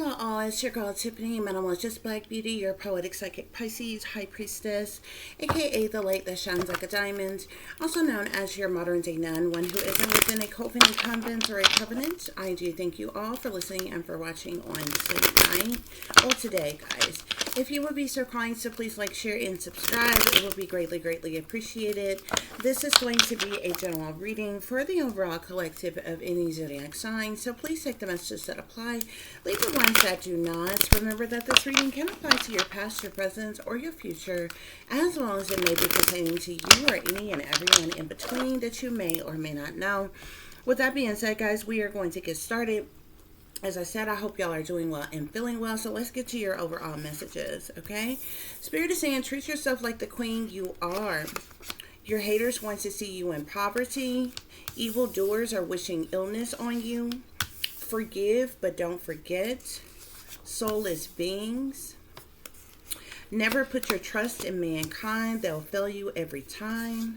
Hello all, it's your girl Tiffany, Metamalicious Black Beauty, your poetic psychic Pisces, High Priestess, aka the light that shines like a diamond, also known as your modern day nun, one who isn't within a covenant, convent, or a covenant. I do thank you all for listening and for watching on tonight, or today, guys. If you would be so kind, so please like, share, and subscribe. It would be greatly, greatly appreciated. This is going to be a general reading for the overall collective of any zodiac sign, so please take the messages that apply. Leave the ones that do not. Remember that this reading can apply to your past, your present, or your future, as well as it may be pertaining to you or any and everyone in between that you may or may not know. With that being said, guys, we are going to get started. As I said, I hope y'all are doing well and feeling well. So let's get to your overall messages, okay? Spirit is saying, treat yourself like the queen you are. Your haters want to see you in poverty. Evildoers are wishing illness on you. Forgive, but don't forget. Soulless beings. Never put your trust in mankind. They'll fail you every time.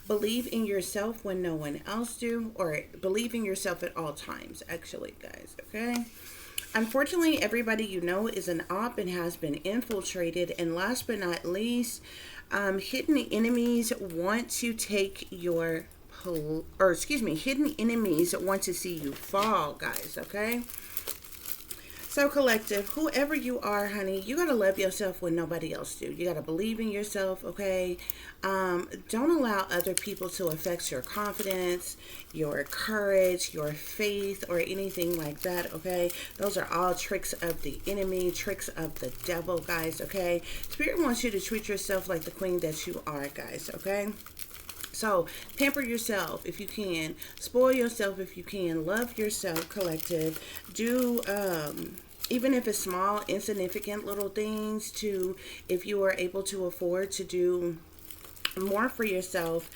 Believe in yourself when no one else do, or believe in yourself at all times, actually, guys, okay? Unfortunately, everybody you know is an op and has been infiltrated. And last but not least, hidden enemies want to take your, hidden enemies want to see you fall, guys, okay? So collective, whoever you are, honey, you got to love yourself when nobody else do. You got to believe in yourself, okay? Don't allow other people to affect your confidence, your courage, your faith, or anything like that, okay? Those are all tricks of the enemy, tricks of the devil, guys, okay? Spirit wants you to treat yourself like the queen that you are, guys, okay? So, pamper yourself if you can. Spoil yourself if you can. Love yourself, collective. Do, even if it's small, insignificant little things, to, if you are able to afford to do more for yourself,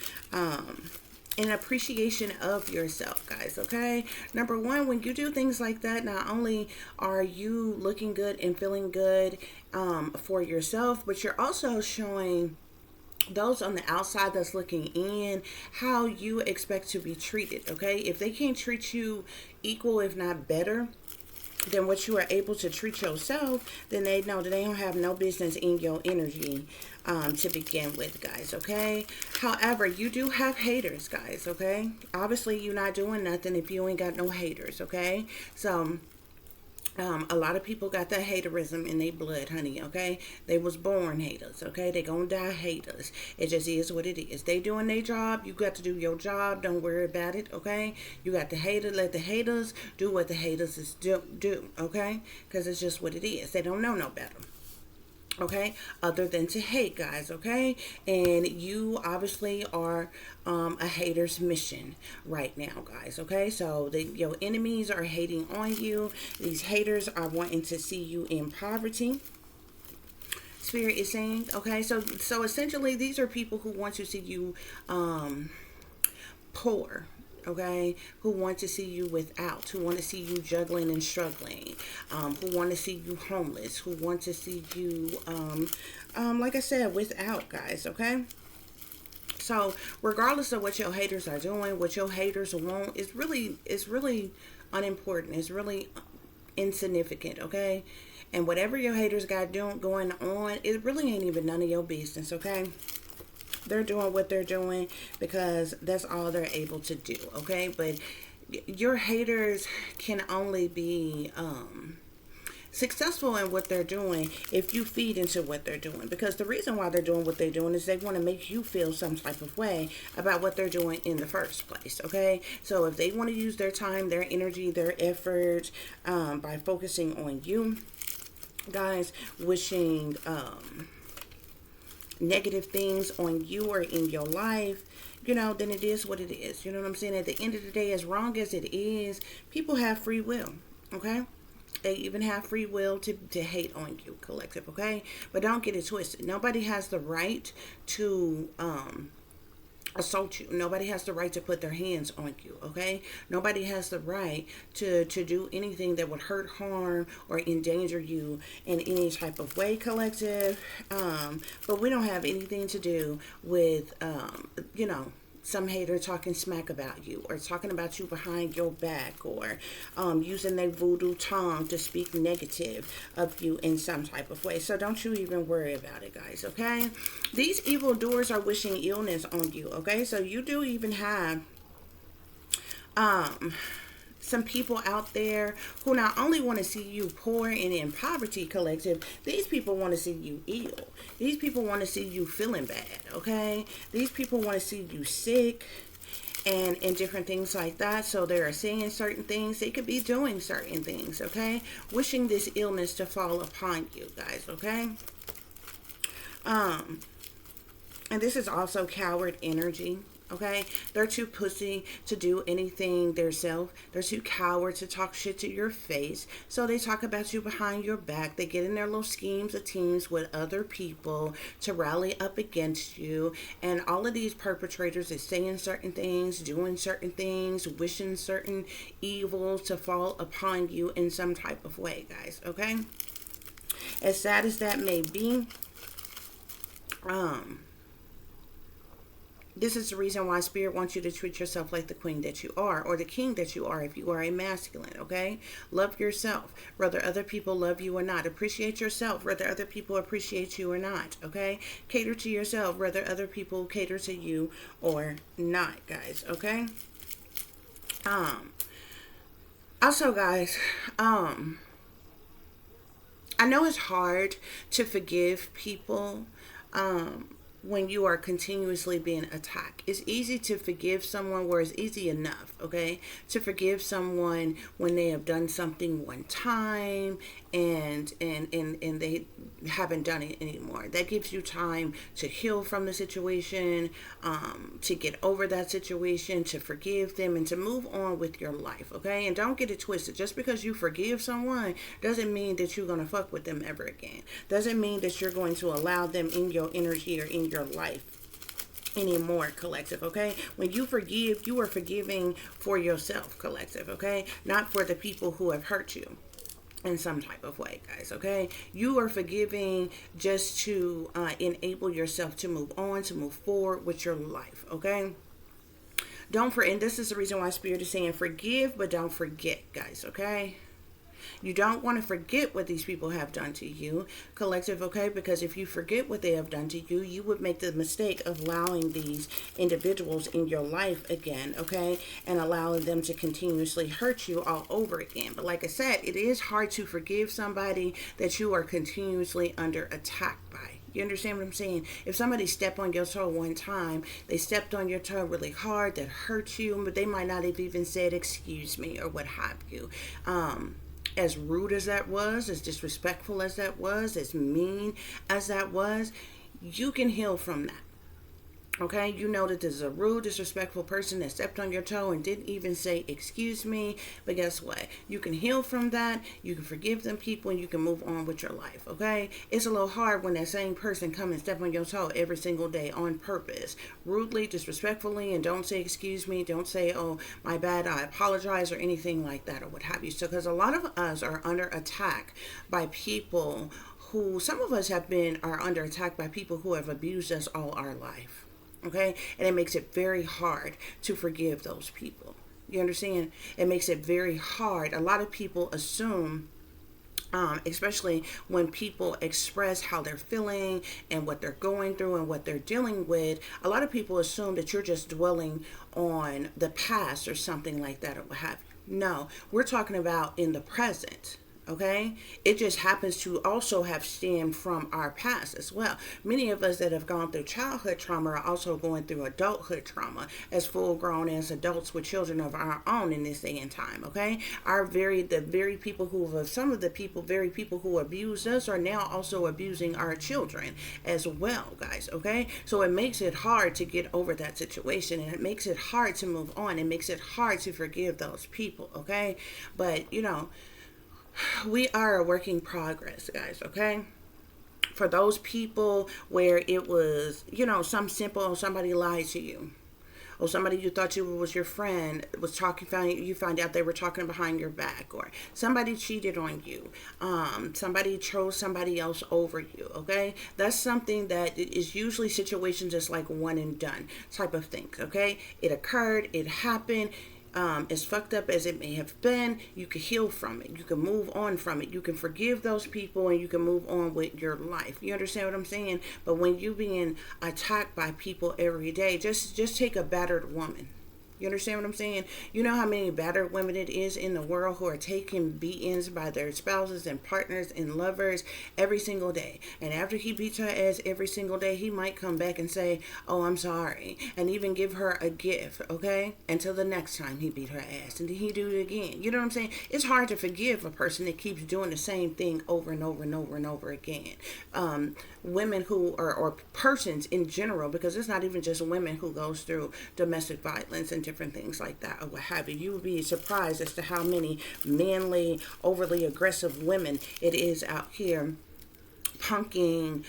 in appreciation of yourself, guys, okay? Number one, when you do things like that, not only are you looking good and feeling good for yourself, but you're also showing those on the outside that's looking in how you expect to be treated, okay? If they can't treat you equal, if not better, than what you are able to treat yourself, then they know that they don't have no business in your energy to begin with, guys, okay? However, you do have haters, guys, okay? Obviously, you're not doing nothing if you ain't got no haters, okay? So a lot of people got that haterism in their blood, honey, okay? They was born haters, okay? They gonna die haters. It just is what it is. They doing their job. You got to do your job. Don't worry about it, okay? You got the hater. Let the haters do what the haters is do, okay? Because it's just what it is. They don't know no better, okay, other than to hate, guys, okay? And you obviously are a hater's mission right now, guys, okay? So your enemies are hating on you. These haters are wanting to see you in poverty, Spirit is saying, okay? So essentially, these are people who want to see you poor, okay, who want to see you without, who want to see you juggling and struggling, who want to see you homeless, who want to see you, like I said, without, guys, okay? So regardless of what your haters are doing, what your haters want is really unimportant. It's really insignificant, okay? And whatever your haters got going on, it really ain't even none of your business, okay? They're doing what they're doing because that's all they're able to do, okay? But your haters can only be successful in what they're doing if you feed into what they're doing. Because the reason why they're doing what they're doing is they want to make you feel some type of way about what they're doing in the first place, okay? So if they want to use their time, their energy, their effort by focusing on you, guys, wishing negative things on you or in your life, you know, then it is what it is. You know what I'm saying? At the end of the day, as wrong as it is, people have free will, okay? They even have free will to hate on you, collective, okay? But don't get it twisted. Nobody has the right to assault you. Nobody has the right to put their hands on you, okay? Nobody has the right to do anything that would hurt, harm, or endanger you in any type of way, collective. But we don't have anything to do with, you know, some hater talking smack about you, or talking about you behind your back, or using their voodoo tongue to speak negative of you in some type of way. So don't you even worry about it, guys, okay? These evil doers are wishing illness on you, okay? So you do even have some people out there who not only want to see you poor and in poverty, collective, these people want to see you ill. These people want to see you feeling bad, okay? These people want to see you sick and different things like that. So they are saying certain things. They could be doing certain things, okay? Wishing this illness to fall upon you, guys, okay? And this is also coward energy. Okay, they're too pussy to do anything themselves. They're too coward to talk shit to your face. So they talk about you behind your back. They get in their little schemes of teams with other people to rally up against you. And all of these perpetrators is saying certain things, doing certain things, wishing certain evils to fall upon you in some type of way, guys. Okay, as sad as that may be, this is the reason why Spirit wants you to treat yourself like the queen that you are, or the king that you are if you are a masculine, okay? Love yourself, whether other people love you or not. Appreciate yourself, whether other people appreciate you or not, okay? Cater to yourself, whether other people cater to you or not, guys, okay? Also, guys, I know it's hard to forgive people, when you are continuously being attacked. It's easy to forgive someone where it's easy enough, okay? To forgive someone when they have done something one time and they haven't done it anymore. That gives you time to heal from the situation, to get over that situation, to forgive them, and to move on with your life, okay? And don't get it twisted. Just because you forgive someone doesn't mean that you're going to fuck with them ever again. Doesn't mean that you're going to allow them in your energy or in your life anymore, collective, okay? When you forgive, you are forgiving for yourself, collective, okay? Not for the people who have hurt you in some type of way, guys, okay? You are forgiving just to enable yourself to move on, to move forward with your life, okay? And this is the reason why Spirit is saying forgive, but don't forget, guys, okay? You don't want to forget what these people have done to you, collective, okay? Because if you forget what they have done to you, you would make the mistake of allowing these individuals in your life again, okay? And allowing them to continuously hurt you all over again. But like I said, it is hard to forgive somebody that you are continuously under attack by. You understand what I'm saying? If somebody stepped on your toe one time, they stepped on your toe really hard, that hurt you, but they might not have even said, excuse me, or what have you. As rude as that was, as disrespectful as that was, as mean as that was, you can heal from that. Okay, you know that there's a rude, disrespectful person that stepped on your toe and didn't even say, excuse me. But guess what? You can heal from that. You can forgive them people and you can move on with your life. Okay, it's a little hard when that same person come and step on your toe every single day on purpose, rudely, disrespectfully, and don't say, excuse me. Don't say, oh, my bad, I apologize, or anything like that, or what have you. So, because a lot of us are under attack by people who, some of us are under attack by people who have abused us all our life. Okay, and it makes it very hard to forgive those people. You understand? It makes it very hard. A lot of people assume, especially when people express how they're feeling and what they're going through and what they're dealing with, a lot of people assume that you're just dwelling on the past or something like that, or what have you. No, we're talking about in the present. Okay, it just happens to also have stemmed from our past as well. Many of us that have gone through childhood trauma are also going through adulthood trauma as full grown as adults with children of our own in this day and time. Okay, the very people who abused us are now also abusing our children as well, guys. Okay, so it makes it hard to get over that situation, and it makes it hard to move on. It makes it hard to forgive those people. Okay, but we are a work in progress, guys, okay? For those people where it was, somebody lied to you, Or somebody you thought you was your friend was talking, you find out they were talking behind your back. Or somebody cheated on you. Somebody chose somebody else over you. Okay, that's something that is usually situations that's like one and done type of things. Okay, it occurred, it happened. As fucked up as it may have been, you can heal from it. You can move on from it. You can forgive those people and you can move on with your life. You understand what I'm saying? But when you being attacked by people every day, just take a battered woman. You understand what I'm saying? You know how many battered women it is in the world who are taking beatings by their spouses and partners and lovers every single day. And after he beats her ass every single day, he might come back and say, oh, I'm sorry. And even give her a gift, okay? Until the next time he beat her ass. And then he do it again. You know what I'm saying? It's hard to forgive a person that keeps doing the same thing over and over and over and over again. Women who are, or persons in general, because it's not even just women who goes through domestic violence and different things like that or what have you. You would be surprised as to how many manly, overly aggressive women it is out here punking,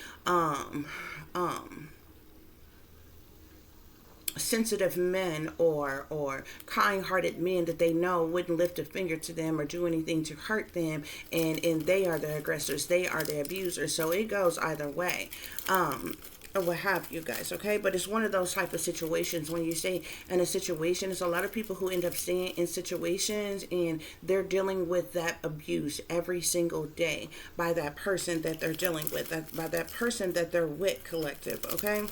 sensitive men or kind-hearted men that they know wouldn't lift a finger to them or do anything to hurt them, and they are the aggressors, they are the abusers. So it goes either way, or what have you guys, okay? But it's one of those type of situations. When you say in a situation, there's a lot of people who end up staying in situations and they're dealing with that abuse every single day by that person that they're dealing with, by that person that they're with, collective, okay?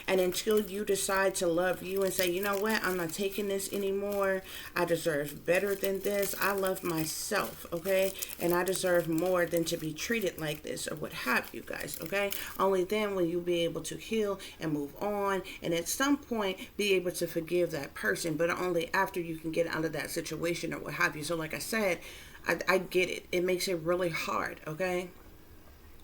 And until you decide to love you and say, you know what, I'm not taking this anymore. I deserve better than this. I love myself, okay? And I deserve more than to be treated like this or what have you guys, okay? Only then will you be able to heal and move on. And at some point, be able to forgive that person. But only after you can get out of that situation or what have you. So like I said, I get it. It makes it really hard, okay?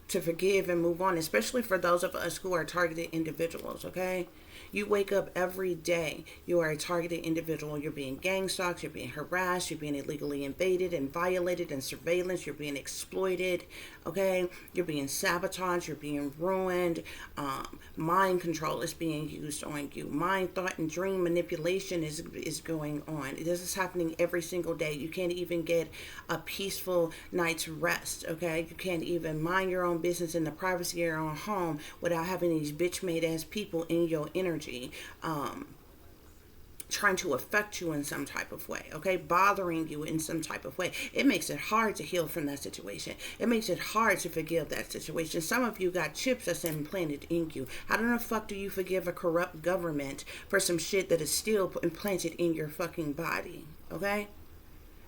To forgive and move on, especially for those of us who are targeted individuals, okay? You wake up every day, you are a targeted individual. You're being gang stalked, you're being harassed, you're being illegally invaded and violated and surveillance, you're being exploited, okay? You're being sabotaged, you're being ruined. Mind control is being used on you. Mind, thought, and dream manipulation is going on. This is happening every single day. You can't even get a peaceful night's rest, okay? You can't even mind your own business in the privacy of your own home without having these bitch-made ass people in your energy, trying to affect you in some type of way, okay? Bothering you in some type of way. It makes it hard to heal from that situation. It makes it hard to forgive that situation. Some of you got chips that's implanted in you. How the fuck do you forgive a corrupt government for some shit that is still implanted in your fucking body, okay?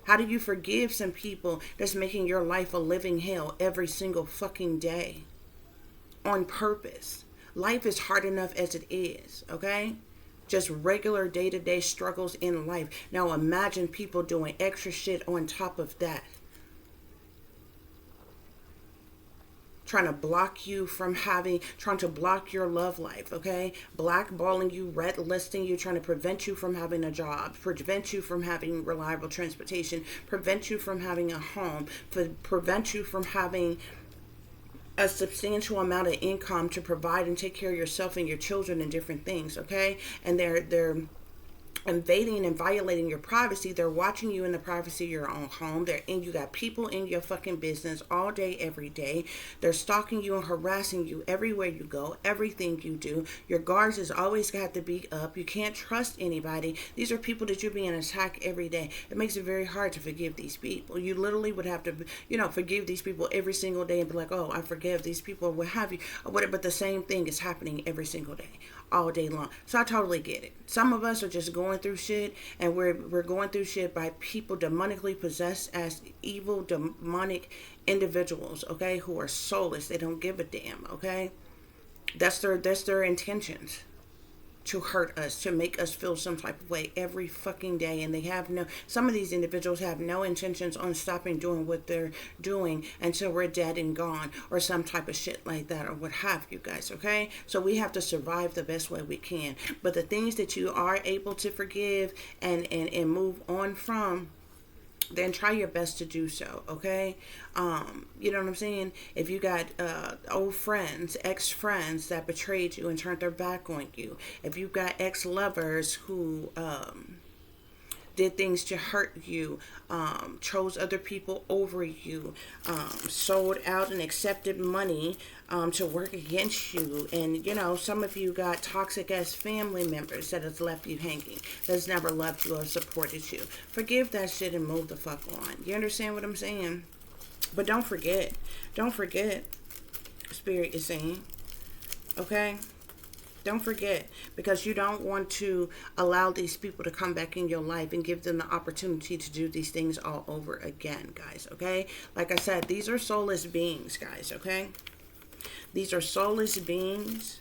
How do you forgive some people that's making your life a living hell every single fucking day on purpose? Life is hard enough as it is, okay? Just regular day-to-day struggles in life. Now imagine people doing extra shit on top of that. Trying to block you from trying to block your love life, okay? Blackballing you, red listing you, trying to prevent you from having a job, prevent you from having reliable transportation, prevent you from having a home, prevent you from having a substantial amount of income to provide and take care of yourself and your children and different things, okay? And they're invading and violating your privacy. They're watching you in the privacy of your own home. You got people in your fucking business all day, every day. They're stalking you and harassing you everywhere you go, everything you do. Your guards has always got to be up. You can't trust anybody. These are people that you're being attacked every day. It makes it very hard to forgive these people. You literally would have to, forgive these people every single day and be like, oh, I forgive these people, or what have you, or whatever. But the same thing is happening every single day, all day long. So I totally get it. Some of us are just going through shit, and we're going through shit by people demonically possessed as evil demonic individuals, okay, who are soulless. They don't give a damn, okay? That's their intentions, to hurt us, to make us feel some type of way every fucking day. And some of these individuals have no intentions on stopping doing what they're doing until we're dead and gone, or some type of shit like that, or what have you guys, okay? So we have to survive the best way we can. But the things that you are able to forgive and move on from, then try your best to do so, okay? You know what I'm saying? If you got old friends, ex-friends that betrayed you and turned their back on you, if you've got ex-lovers who did things to hurt you, chose other people over you, sold out and accepted money to work against you. And, you know, some of you got toxic ass family members that has left you hanging, that's never loved you or supported you. Forgive that shit and move the fuck on. You understand what I'm saying? But don't forget, Spirit is saying, okay? Don't forget, because you don't want to allow these people to come back in your life and give them the opportunity to do these things all over again, guys, okay? Like I said, these are soulless beings, guys, okay? These are soulless beings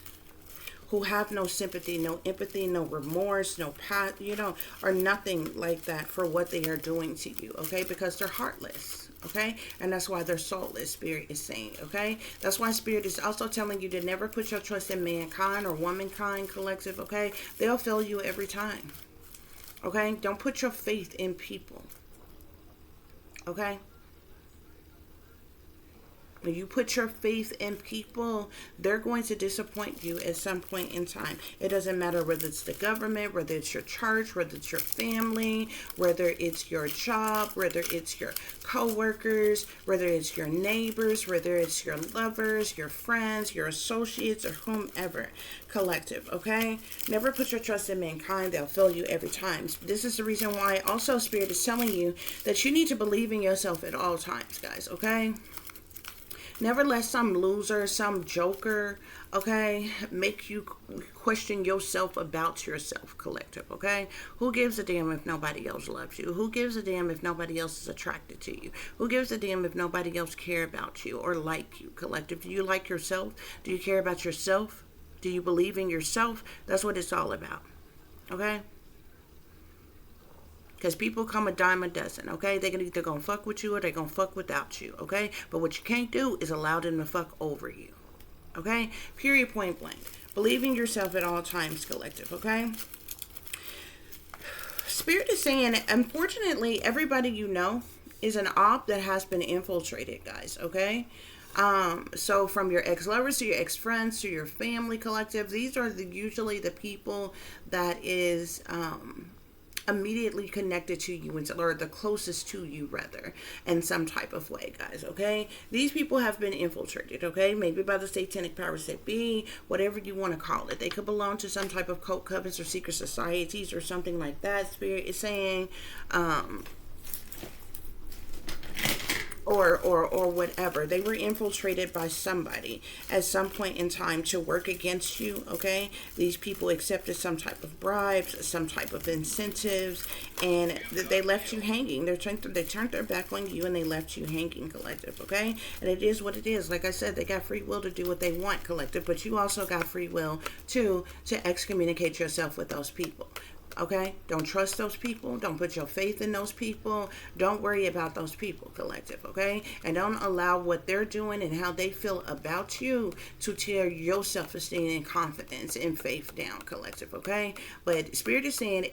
who have no sympathy, no empathy, no remorse, no path, you know, or nothing like that for what they are doing to you, okay? Because they're heartless. Okay, and that's why they're soulless, Spirit is saying, okay? That's why Spirit is also telling you to never put your trust in mankind or womankind, collective, okay? They'll fail you every time, okay? Don't put your faith in people, okay? When you put your faith in people, they're going to disappoint you at some point in time. It doesn't matter whether it's the government, whether it's your church, whether it's your family, whether it's your job, whether it's your co-workers, whether it's your neighbors, whether it's your lovers, your friends, your associates, or whomever, collective, okay? Never put your trust in mankind. They'll fail you every time. This is the reason why also Spirit is telling you that you need to believe in yourself at all times, guys, okay? Never let some loser, some joker, okay, make you question yourself about yourself, collective, okay? Who gives a damn if nobody else loves you? Who gives a damn if nobody else is attracted to you? Who gives a damn if nobody else care about you or like you, collective? Do you like yourself? Do you care about yourself? Do you believe in yourself? That's what it's all about, okay? Because people come a dime a dozen, okay? They're either going to fuck with you or they're going to fuck without you, okay? But what you can't do is allow them to fuck over you, okay? Period, point blank. Believe in yourself at all times, collective, okay? Spirit is saying, unfortunately, everybody you know is an op that has been infiltrated, guys, okay? So from your ex-lovers to your ex-friends to your family, collective, these are usually the people that is immediately connected to you, or the closest to you rather, in some type of way, guys, okay? These people have been infiltrated, okay? Maybe by the satanic powers that be, whatever you want to call it. They could belong to some type of cult covens or secret societies or something like that, Spirit is saying, or whatever. They were infiltrated by somebody at some point in time to work against you, okay? These people accepted some type of bribes, some type of incentives, and they left you hanging. They turned their back on you and they left you hanging, collective, okay? And it is what it is. Like I said, they got free will to do what they want, collective, but you also got free will to excommunicate yourself with those people. Okay? Don't trust those people. Don't put your faith in those people. Don't worry about those people, collective, okay? And don't allow what they're doing and how they feel about you to tear your self-esteem and confidence and faith down, collective, okay? But Spirit is saying,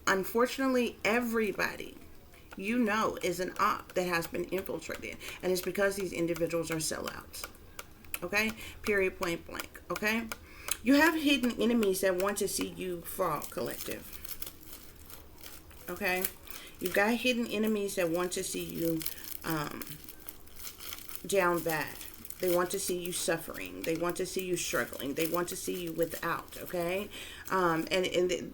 unfortunately, everybody you know is an op that has been infiltrated. And it's because these individuals are sellouts. Okay? Period, point blank. Okay? You have hidden enemies that want to see you fall, collective. Okay? You've got hidden enemies that want to see you down bad. They want to see you suffering. They want to see you struggling. They want to see you without, okay? And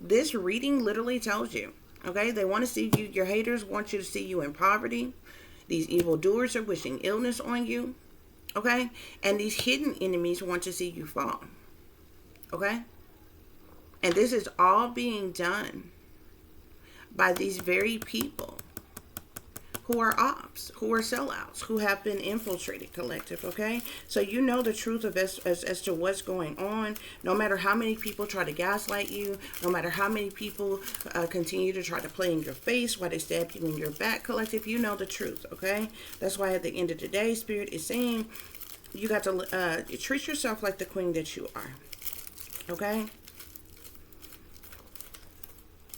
this reading literally tells you, okay? They want to see you, your haters want you to see you in poverty. These evildoers are wishing illness on you, okay? And these hidden enemies want to see you fall, okay? And this is all being done by these very people who are ops, who are sellouts, who have been infiltrated, collective, okay? So you know the truth of as to what's going on. No matter how many people try to gaslight you, no matter how many people continue to try to play in your face while they stab you in your back, collective, you know the truth, okay? That's why at the end of the day, Spirit is saying you got to treat yourself like the queen that you are, okay?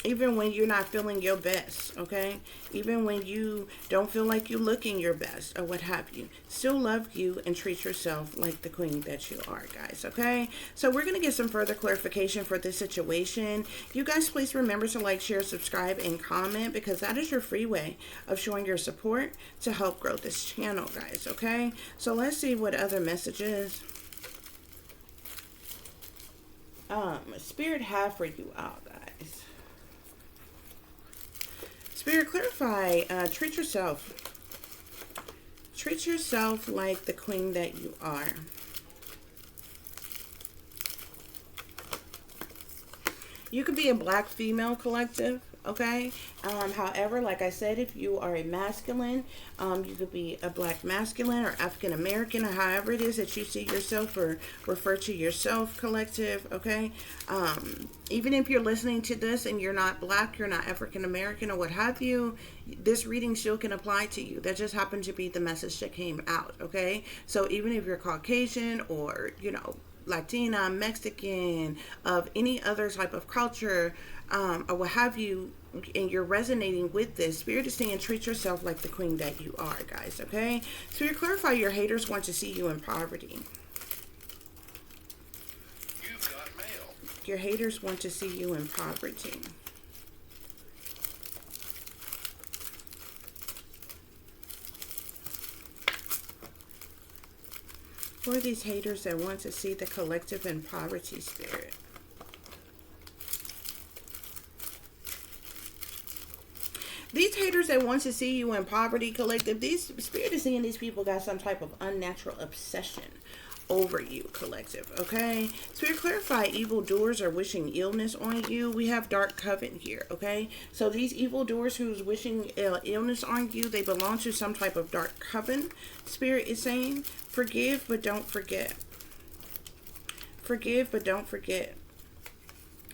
Even when you're not feeling your best, okay? Even when you don't feel like you're looking your best or what have you, still love you and treat yourself like the queen that you are, guys, okay? So we're going to get some further clarification for this situation. You guys, please remember to like, share, subscribe, and comment, because that is your free way of showing your support to help grow this channel, guys, okay? So let's see what other messages Spirit have for you all, guys. Spirit, clarify, treat yourself. Treat yourself like the queen that you are. You could be a black female collective, okay? However, like I said, if you are a masculine, you could be a black masculine or African American, or however it is that you see yourself or refer to yourself, collective, okay? Even if you're listening to this and you're not black, you're not African American or what have you, this reading still can apply to you. That just happened to be the message that came out, okay? So even if you're Caucasian or, you know, Latina, Mexican, of any other type of culture, or what have you, and you're resonating with this, Spirit is saying treat yourself like the queen that you are, guys, okay? Spirit, clarify, your haters want to see you in poverty. You've got mail. Your haters want to see you in poverty. For these haters that want to see the collective in poverty, Spirit. These haters that want to see you in poverty, collective, these Spirit is seeing these people got some type of unnatural obsession over you, collective, okay? Spirit, clarify, evildoers are wishing illness on you. We have dark coven here, okay? So these evildoers who's wishing illness on you, they belong to some type of dark coven. Spirit is saying, forgive but don't forget. Forgive but don't forget.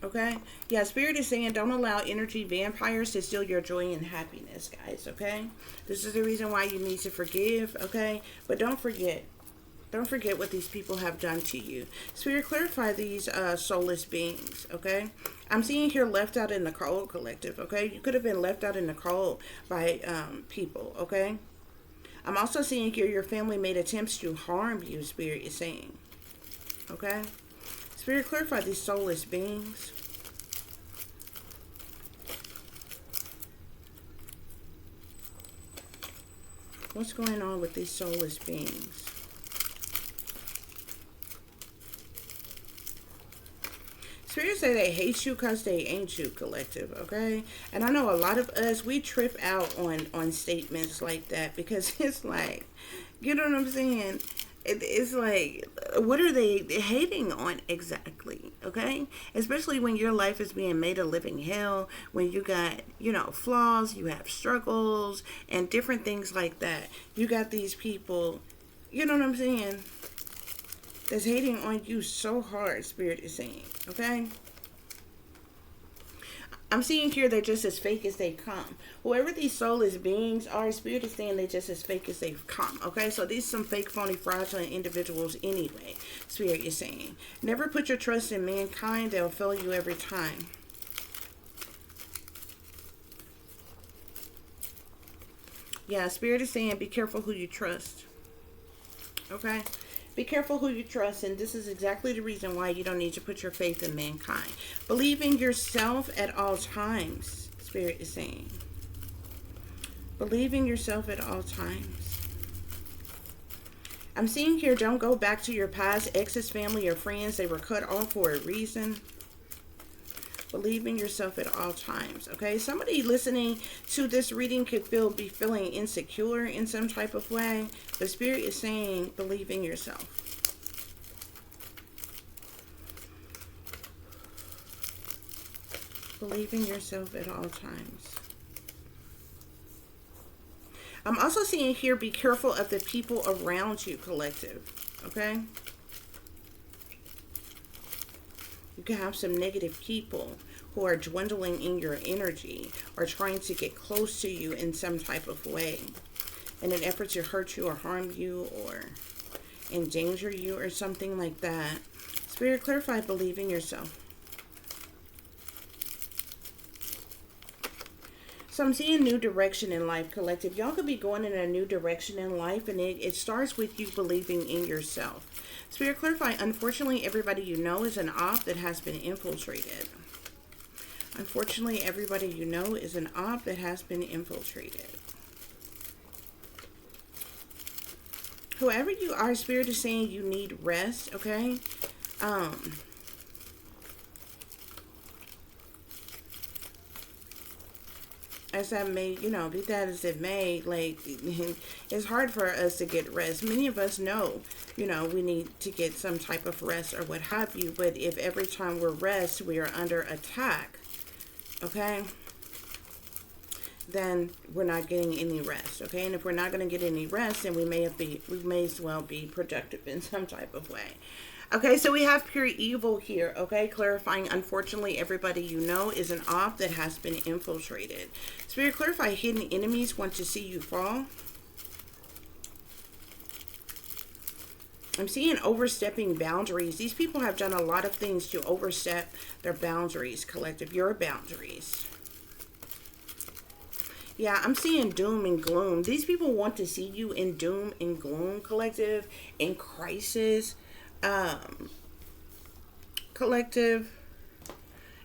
Okay? Yeah, Spirit is saying don't allow energy vampires to steal your joy and happiness, guys, okay? This is the reason why you need to forgive, okay? But don't forget. Don't forget what these people have done to you. Spirit, clarify these soulless beings, okay? I'm seeing here left out in the cold, collective, okay? You could have been left out in the cold by people, okay? I'm also seeing here your family made attempts to harm you, Spirit is saying, okay? Spirit, clarify these soulless beings. What's going on with these soulless beings? Spirit say they hate you because they ain't you, collective, okay? And I know a lot of us, we trip out on statements like that, because it's like, you know what I'm saying? It's like, what are they hating on exactly, okay? Especially when your life is being made a living hell, when you got, you know, flaws, you have struggles, and different things like that. You got these people, you know what I'm saying, that's hating on you so hard, Spirit is saying, okay? I'm seeing here they're just as fake as they come. Whoever these soulless beings are, Spirit is saying they're just as fake as they've come, okay? So these are some fake, phony, fraudulent individuals anyway, Spirit is saying. Never put your trust in mankind. They'll fail you every time. Yeah, Spirit is saying be careful who you trust, okay? Be careful who you trust, and this is exactly the reason why you don't need to put your faith in mankind. Believe in yourself at all times, Spirit is saying. Believe in yourself at all times. I'm seeing here, don't go back to your past exes, family, or friends. They were cut off for a reason. Believe in yourself at all times, okay? Somebody listening to this reading could be feeling insecure in some type of way, but Spirit is saying believe in yourself. Believe in yourself at all times. I'm also seeing here, be careful of the people around you, collective, okay? You can have some negative people who are dwindling in your energy or trying to get close to you in some type of way in an effort to hurt you or harm you or endanger you or something like that. Spirit, clarify, believe in yourself. So I'm seeing new direction in life, collective. Y'all could be going in a new direction in life, and it starts with you believing in yourself. Spirit clarify, unfortunately, everybody you know is an op that has been infiltrated. Unfortunately, everybody you know is an op that has been infiltrated. Whoever you are, Spirit is saying you need rest, okay? As that may, you know, be that as it may, like, it's hard for us to get rest. Many of us know, you know, we need to get some type of rest or what have you. But if every time we're rest, we are under attack, okay, then we're not getting any rest, okay? And if we're not going to get any rest, then we may as well be productive in some type of way. Okay, so we have pure evil here, okay? Clarifying, unfortunately, everybody you know is an op that has been infiltrated. Spirit clarify, hidden enemies want to see you fall. I'm seeing overstepping boundaries. These people have done a lot of things to overstep their boundaries, collective, your boundaries. Yeah, I'm seeing doom and gloom. These people want to see you in doom and gloom, collective, in crisis. Collective,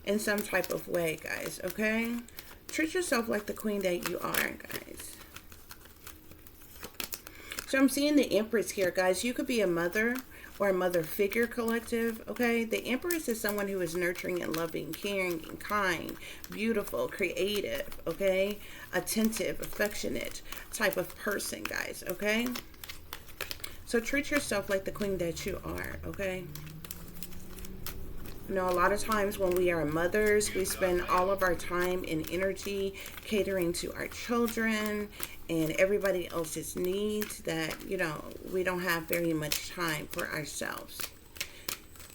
in some type of way, guys, okay? Treat yourself like the queen that you are, guys. So I'm seeing the Empress here, guys. You could be a mother or a mother figure, collective, okay? The Empress is someone who is nurturing and loving, caring and kind, beautiful, creative, okay? Attentive, affectionate type of person, guys, okay? So treat yourself like the queen that you are, okay? You know, a lot of times when we are mothers, we spend all of our time and energy catering to our children and everybody else's needs that, you know, we don't have very much time for ourselves.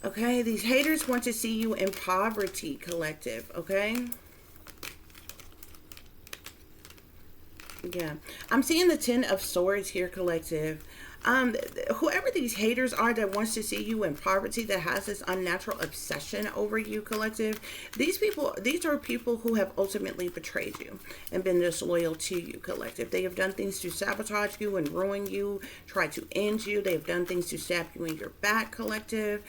Okay, these haters want to see you in poverty, collective, okay? Yeah, I'm seeing the Ten of Swords here, collective. Whoever these haters are that wants to see you in poverty, that has this unnatural obsession over you, collective, these are people who have ultimately betrayed you and been disloyal to you, collective. They have done things to sabotage you and ruin you, try to end you. They have done things to stab you in your back, collective.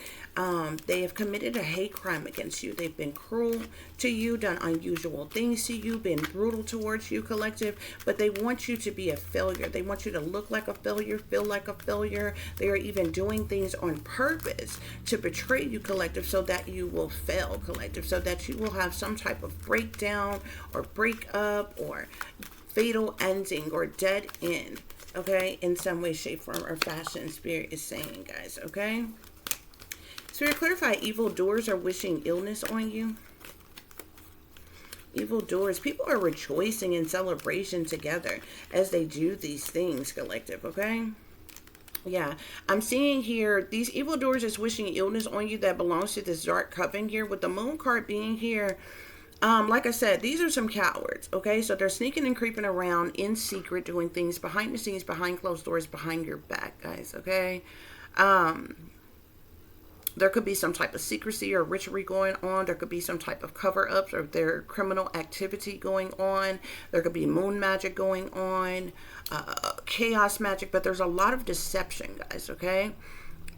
They have committed a hate crime against you. They've been cruel to you, done unusual things to you, been brutal towards you, collective, but they want you to be a failure. They want you to look like a failure, feel like a failure. They are even doing things on purpose to betray you, collective, so that you will fail, collective, so that you will have some type of breakdown or breakup or fatal ending or dead end, okay, in some way, shape, form, or fashion. Spirit is saying, guys, okay? Spirit clarify, evildoers are wishing illness on you. Evildoers, people are rejoicing in celebration together as they do these things, collective, okay? Yeah, I'm seeing here, these evildoers is wishing illness on you that belongs to this dark coven here, with the moon card being here. Like I said, these are some cowards, okay? So they're sneaking and creeping around in secret, doing things behind the scenes, behind closed doors, behind your back, guys, okay? There could be some type of secrecy or ritual going on. There could be some type of cover-ups or their criminal activity going on. There could be moon magic going on, chaos magic, but there's a lot of deception, guys, okay?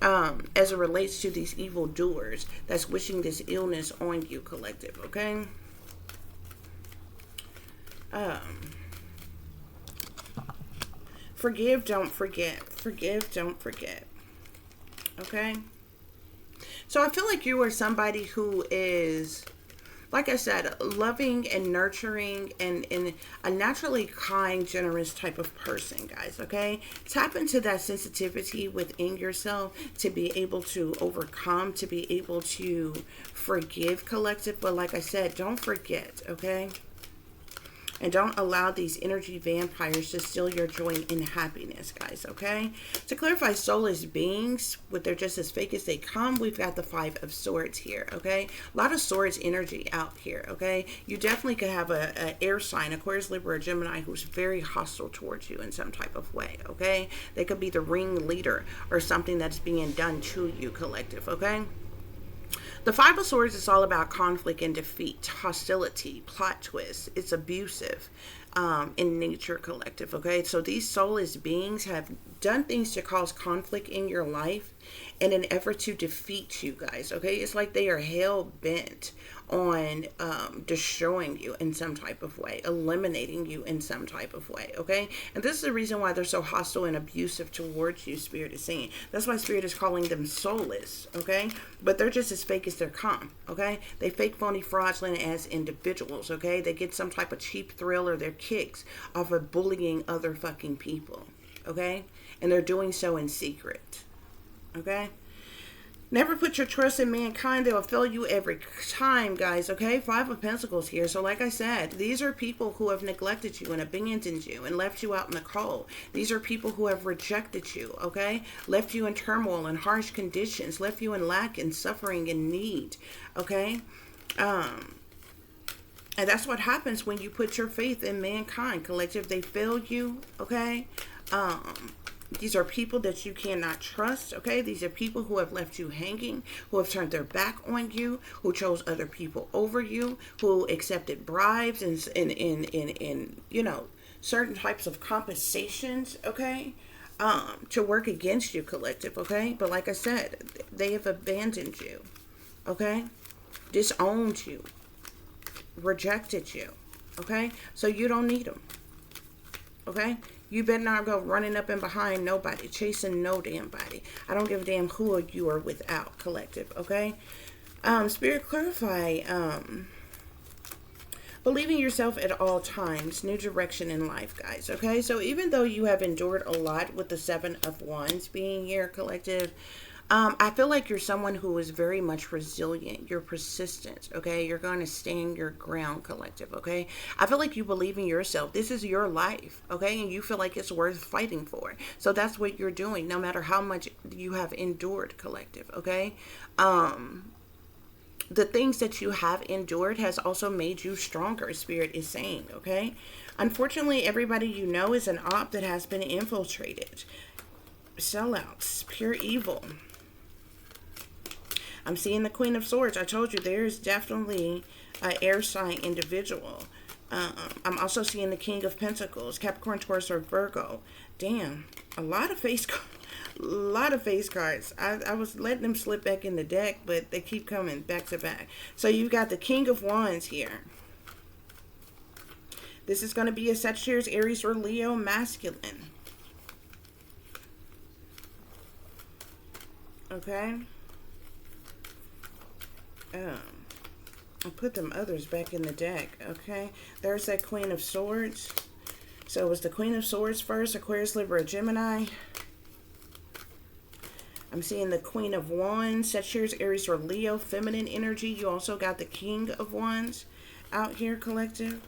As it relates to these evildoers that's wishing this illness on you, collective, okay? Forgive, don't forget. Forgive, don't forget. Okay? So I feel like you are somebody who is, like I said, loving and nurturing and a naturally kind, generous type of person, guys, okay? Tap into that sensitivity within yourself to be able to overcome, to be able to forgive, collective. But like I said, don't forget, okay? And don't allow these energy vampires to steal your joy and happiness, guys, okay? To clarify, soulless beings, but they're just as fake as they come, we've got the Five of Swords here, okay? A lot of swords energy out here, okay? You definitely could have a air sign, Aquarius, Libra, or Gemini, who's very hostile towards you in some type of way, okay? They could be the ringleader or something that's being done to you, collective, okay? The Five of Swords is all about conflict and defeat, hostility, plot twist. It's abusive in nature, collective. Okay, so these soulless beings have done things to cause conflict in your life in an effort to defeat you guys. Okay, it's like they are hell bent on destroying you in some type of way, eliminating you in some type of way. Okay, and this is the reason why they're so hostile and abusive towards you, Spirit is saying. That's why Spirit is calling them soulless. Okay, but they're just as fake as they're calm. Okay, they fake, phony, fraudulent as individuals. Okay, they get some type of cheap thrill or their kicks off of bullying other fucking people. Okay, and they're doing so in secret. Okay, never put your trust in mankind. They'll fail you every time, guys. Okay, Five of Pentacles here. So like I said, these are people who have neglected you and abandoned you and left you out in the cold. These are people who have rejected you. Okay, left you in turmoil and harsh conditions, left you in lack and suffering and need. Okay, and that's what happens when you put your faith in mankind, collective. They fail you. Okay, these are people that you cannot trust. Okay, these are people who have left you hanging, who have turned their back on you, who chose other people over you, who accepted bribes and you know, certain types of compensations. Okay, to work against you, collective. Okay, but like I said, they have abandoned you. Okay, disowned you, rejected you. Okay, so you don't need them. Okay, you better not go running up and behind nobody, chasing no damn body. I don't give a damn who you are without, collective. Okay, Spirit, clarify. Believe in yourself at all times. New direction in life, guys. Okay, so even though you have endured a lot with the Seven of Wands being here, collective, I feel like you're someone who is very much resilient. You're persistent, okay? You're going to stand your ground, collective, okay? I feel like you believe in yourself. This is your life, okay? And you feel like it's worth fighting for. So that's what you're doing, no matter how much you have endured, collective, okay? The things that you have endured has also made you stronger, Spirit is saying, okay? Unfortunately, everybody you know is an op that has been infiltrated. Sellouts, pure evil. I'm seeing the Queen of Swords. I told you there's definitely an air sign individual. I'm also seeing the King of Pentacles, Capricorn, Taurus, or Virgo. Damn, a lot of face cards. I was letting them slip back in the deck, but they keep coming back to back. So you got the King of Wands here. This is going to be a Sagittarius, Aries, or Leo masculine. Okay. I'll put them others back in the deck. Okay. There's that Queen of Swords. So it was the Queen of Swords first. Aquarius, Libra, Gemini. I'm seeing the Queen of Wands. Sagittarius, Aries, or Leo. Feminine energy. You also got the King of Wands out here, collective.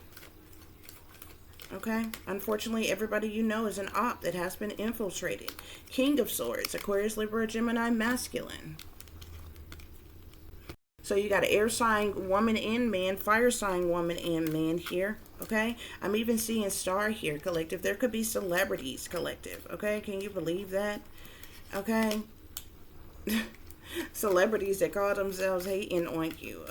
Okay. Unfortunately, everybody you know is an op that has been infiltrated. King of Swords. Aquarius, Libra, Gemini, masculine. So you got an air sign woman and man, fire sign woman and man here, okay? I'm even seeing star here, collective. There could be celebrities, collective, okay? Can you believe that? Okay? Celebrities that call themselves hating on you,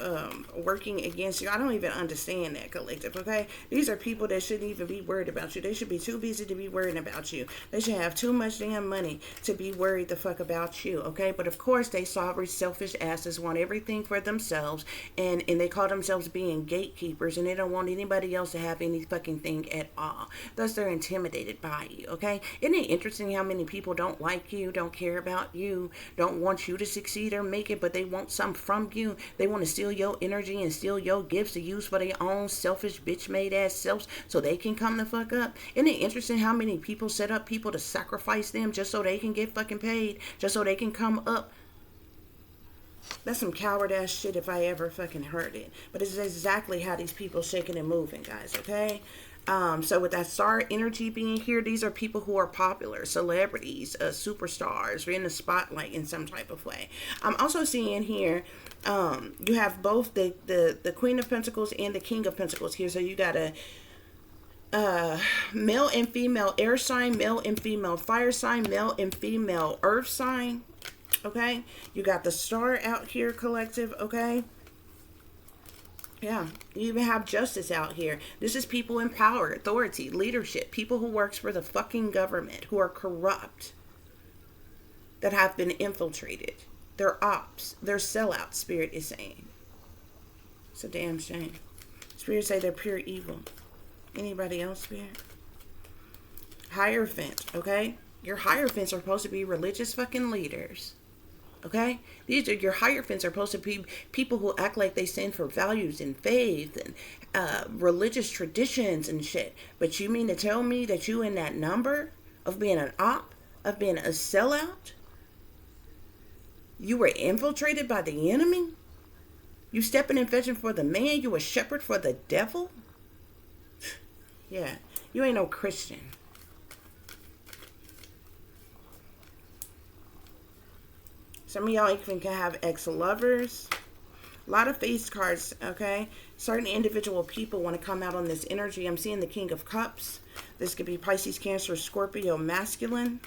working against you. I don't even understand that, collective, okay? These are people that shouldn't even be worried about you. They should be too busy to be worried about you. They should have too much damn money to be worried the fuck about you, okay? But of course, they sorry, selfish asses want everything for themselves, and they call themselves being gatekeepers, and they don't want anybody else to have any fucking thing at all. Thus, they're intimidated by you, okay? Isn't it interesting how many people don't like you, don't care about you, don't want you to succeed or make it, but they want some from you? They want to steal your energy and steal your gifts to use for their own selfish bitch made ass selves so they can come the fuck up. Isn't it interesting how many people set up people to sacrifice them just so they can get fucking paid, just so they can come up? That's some coward ass shit if I ever fucking heard it. But it's exactly how these people shaking and moving, guys, okay? So with that star energy being here, these are people who are popular, celebrities, superstars, in the spotlight in some type of way. I'm also seeing here, you have both the Queen of Pentacles and the King of Pentacles here. So you got a male and female air sign, male and female fire sign, male and female earth sign. Okay? You got the Star out here, collective, okay? Yeah, you even have justice out here. This is people in power, authority, leadership, people who works for the fucking government, who are corrupt, that have been infiltrated. They're ops. They're sellouts, Spirit is saying. It's a damn shame. Spirit say they're pure evil. Anybody else, Spirit? Hierophant, okay? Your hierophants are supposed to be religious fucking leaders. Okay? These are your hierophants are supposed to be people who act like they stand for values and faith and religious traditions and shit. But you mean to tell me that you in that number of being an op, of being a sellout? You were infiltrated by the enemy? You stepping and fetching for the man? You a shepherd for the devil? Yeah, you ain't no Christian. Some of y'all even can have ex-lovers. A lot of face cards, okay? Certain individual people want to come out on this energy. I'm seeing the King of Cups. This could be Pisces, Cancer, Scorpio, masculine.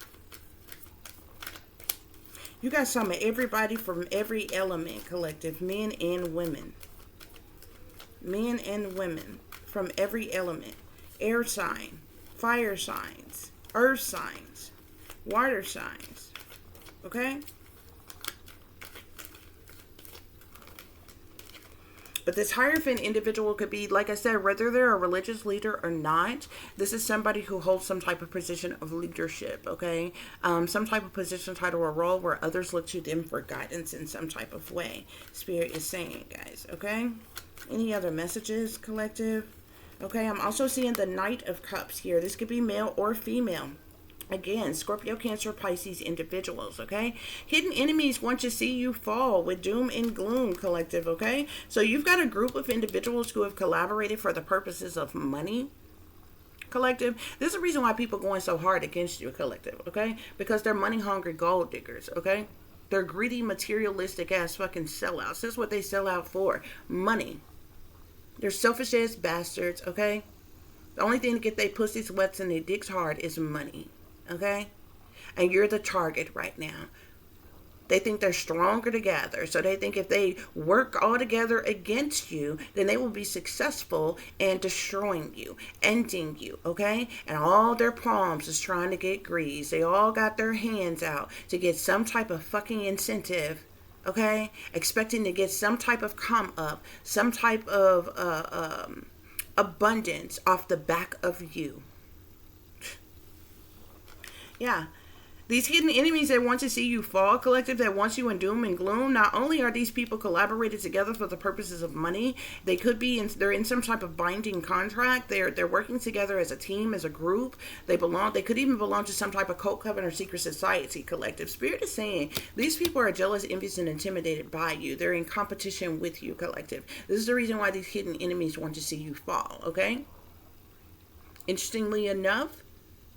You got some of everybody from every element, collective. Men and women. Men and women from every element. Air sign, fire signs, earth signs, water signs. Okay? But this Hierophant individual could be, like I said, whether they're a religious leader or not, this is somebody who holds some type of position of leadership, okay? Some type of position, title, or role where others look to them for guidance in some type of way. Spirit is saying, guys, okay? Any other messages, collective? Okay, I'm also seeing the Knight of Cups here. This could be male or female. Again, Scorpio, Cancer, Pisces individuals, okay? Hidden enemies want to see you fall with doom and gloom, collective, okay? So you've got a group of individuals who have collaborated for the purposes of money, collective. This is the reason why people are going so hard against you, collective, okay? Because they're money-hungry gold diggers, okay? They're greedy, materialistic-ass fucking sellouts. This is what they sell out for. Money. They're selfish-ass bastards, okay? The only thing to get their pussies wet and their dicks hard is money. Okay? And you're the target right now. They think they're stronger together. So they think if they work all together against you, then they will be successful in destroying you, ending you. Okay? And all their palms is trying to get greased. They all got their hands out to get some type of fucking incentive. Okay? Expecting to get some type of come up, some type of abundance off the back of you. Yeah. These hidden enemies that want to see you fall, collective, that wants you in doom and gloom, not only are these people collaborated together for the purposes of money, they could be they're in some type of binding contract. They're working together as a team, as a group. They could even belong to some type of cult, coven, or secret society, collective. Spirit is saying these people are jealous, envious, and intimidated by you. They're in competition with you, collective. This is the reason why these hidden enemies want to see you fall, okay? Interestingly enough,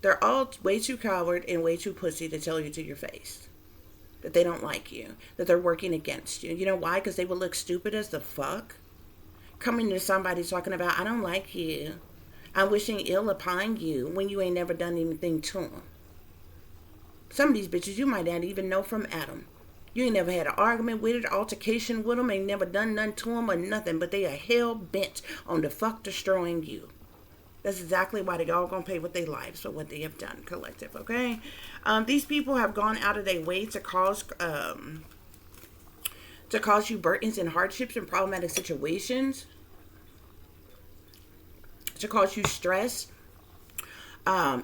they're all way too coward and way too pussy to tell you to your face that they don't like you, that they're working against you. You know why? Because they would look stupid as the fuck. Coming to somebody talking about, I don't like you. I'm wishing ill upon you when you ain't never done anything to them. Some of these bitches you might not even know from Adam. You ain't never had an argument with it, altercation with them, ain't never done nothing to them or nothing, but they are hell bent on the fuck destroying you. That's exactly why they all gonna pay with their lives for what they have done, collective, okay? These people have gone out of their way to cause you burdens and hardships and problematic situations, to cause you stress,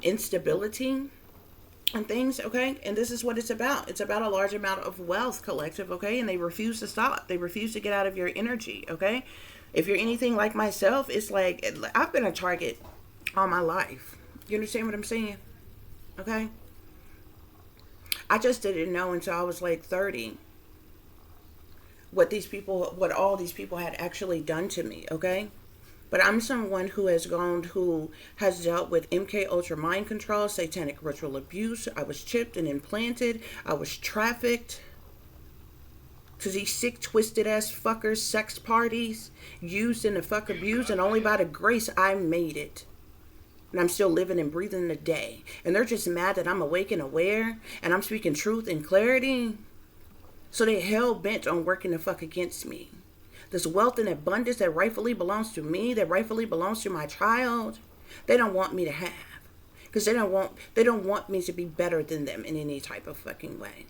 instability, and things, okay? And this is what it's about. It's about a large amount of wealth, collective, okay? And they refuse to stop. They refuse to get out of your energy, okay? If you're anything like myself, it's like, I've been a target all my life. You understand what I'm saying? Okay? I just didn't know until I was like 30 what all these people had actually done to me, okay? But I'm someone who has dealt with MK Ultra mind control, satanic ritual abuse. I was chipped and implanted. I was trafficked to these sick, twisted ass fuckers, sex parties, used and the fuck abused, and only by the grace I made it. And I'm still living and breathing today. And they're just mad that I'm awake and aware, and I'm speaking truth and clarity. So they hell bent on working the fuck against me. This wealth and abundance that rightfully belongs to me, that rightfully belongs to my child, they don't want me to have. Because they don't want me to be better than them in any type of fucking way.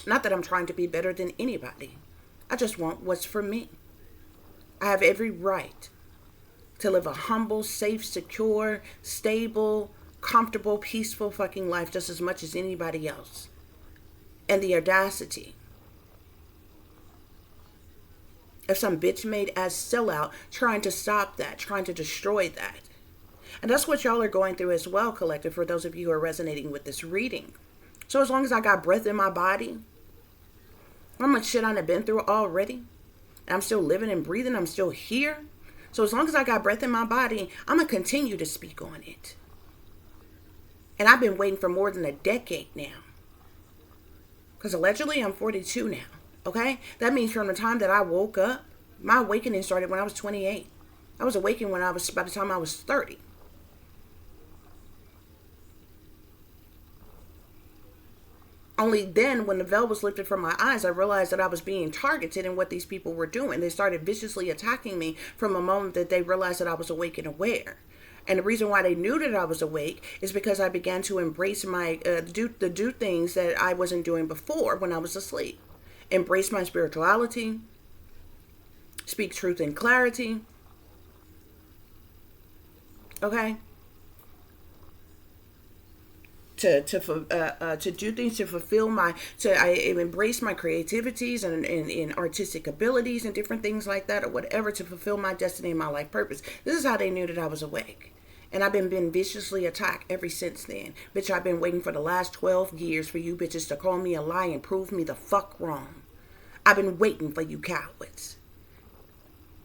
Not that I'm trying to be better than anybody. I just want what's for me. I have every right to live a humble, safe, secure, stable, comfortable, peaceful fucking life just as much as anybody else. And the audacity of some bitch made ass sellout trying to stop that, trying to destroy that. And that's what y'all are going through as well, collective, for those of you who are resonating with this reading. So as long as I got breath in my body, how much shit I've been through already, I'm still living and breathing, I'm still here. So as long as I got breath in my body, I'm going to continue to speak on it. And I've been waiting for more than a decade now. Because allegedly I'm 42 now. Okay? That means from the time that I woke up, my awakening started when I was 28. I was awakened by the time I was 30. Only then, when the veil was lifted from my eyes, I realized that I was being targeted in what these people were doing. They started viciously attacking me from a moment that they realized that I was awake and aware. And the reason why they knew that I was awake is because I began to embrace my, do things that I wasn't doing before when I was asleep. Embrace my spirituality, speak truth and clarity. Okay? To do things to fulfill I embrace my creativities and artistic abilities and different things like that, or whatever, to fulfill my destiny and my life purpose. This is how they knew that I was awake. And I've been viciously attacked ever since then. Bitch, I've been waiting for the last 12 years for you bitches to call me a lie and prove me the fuck wrong. I've been waiting for you cowards.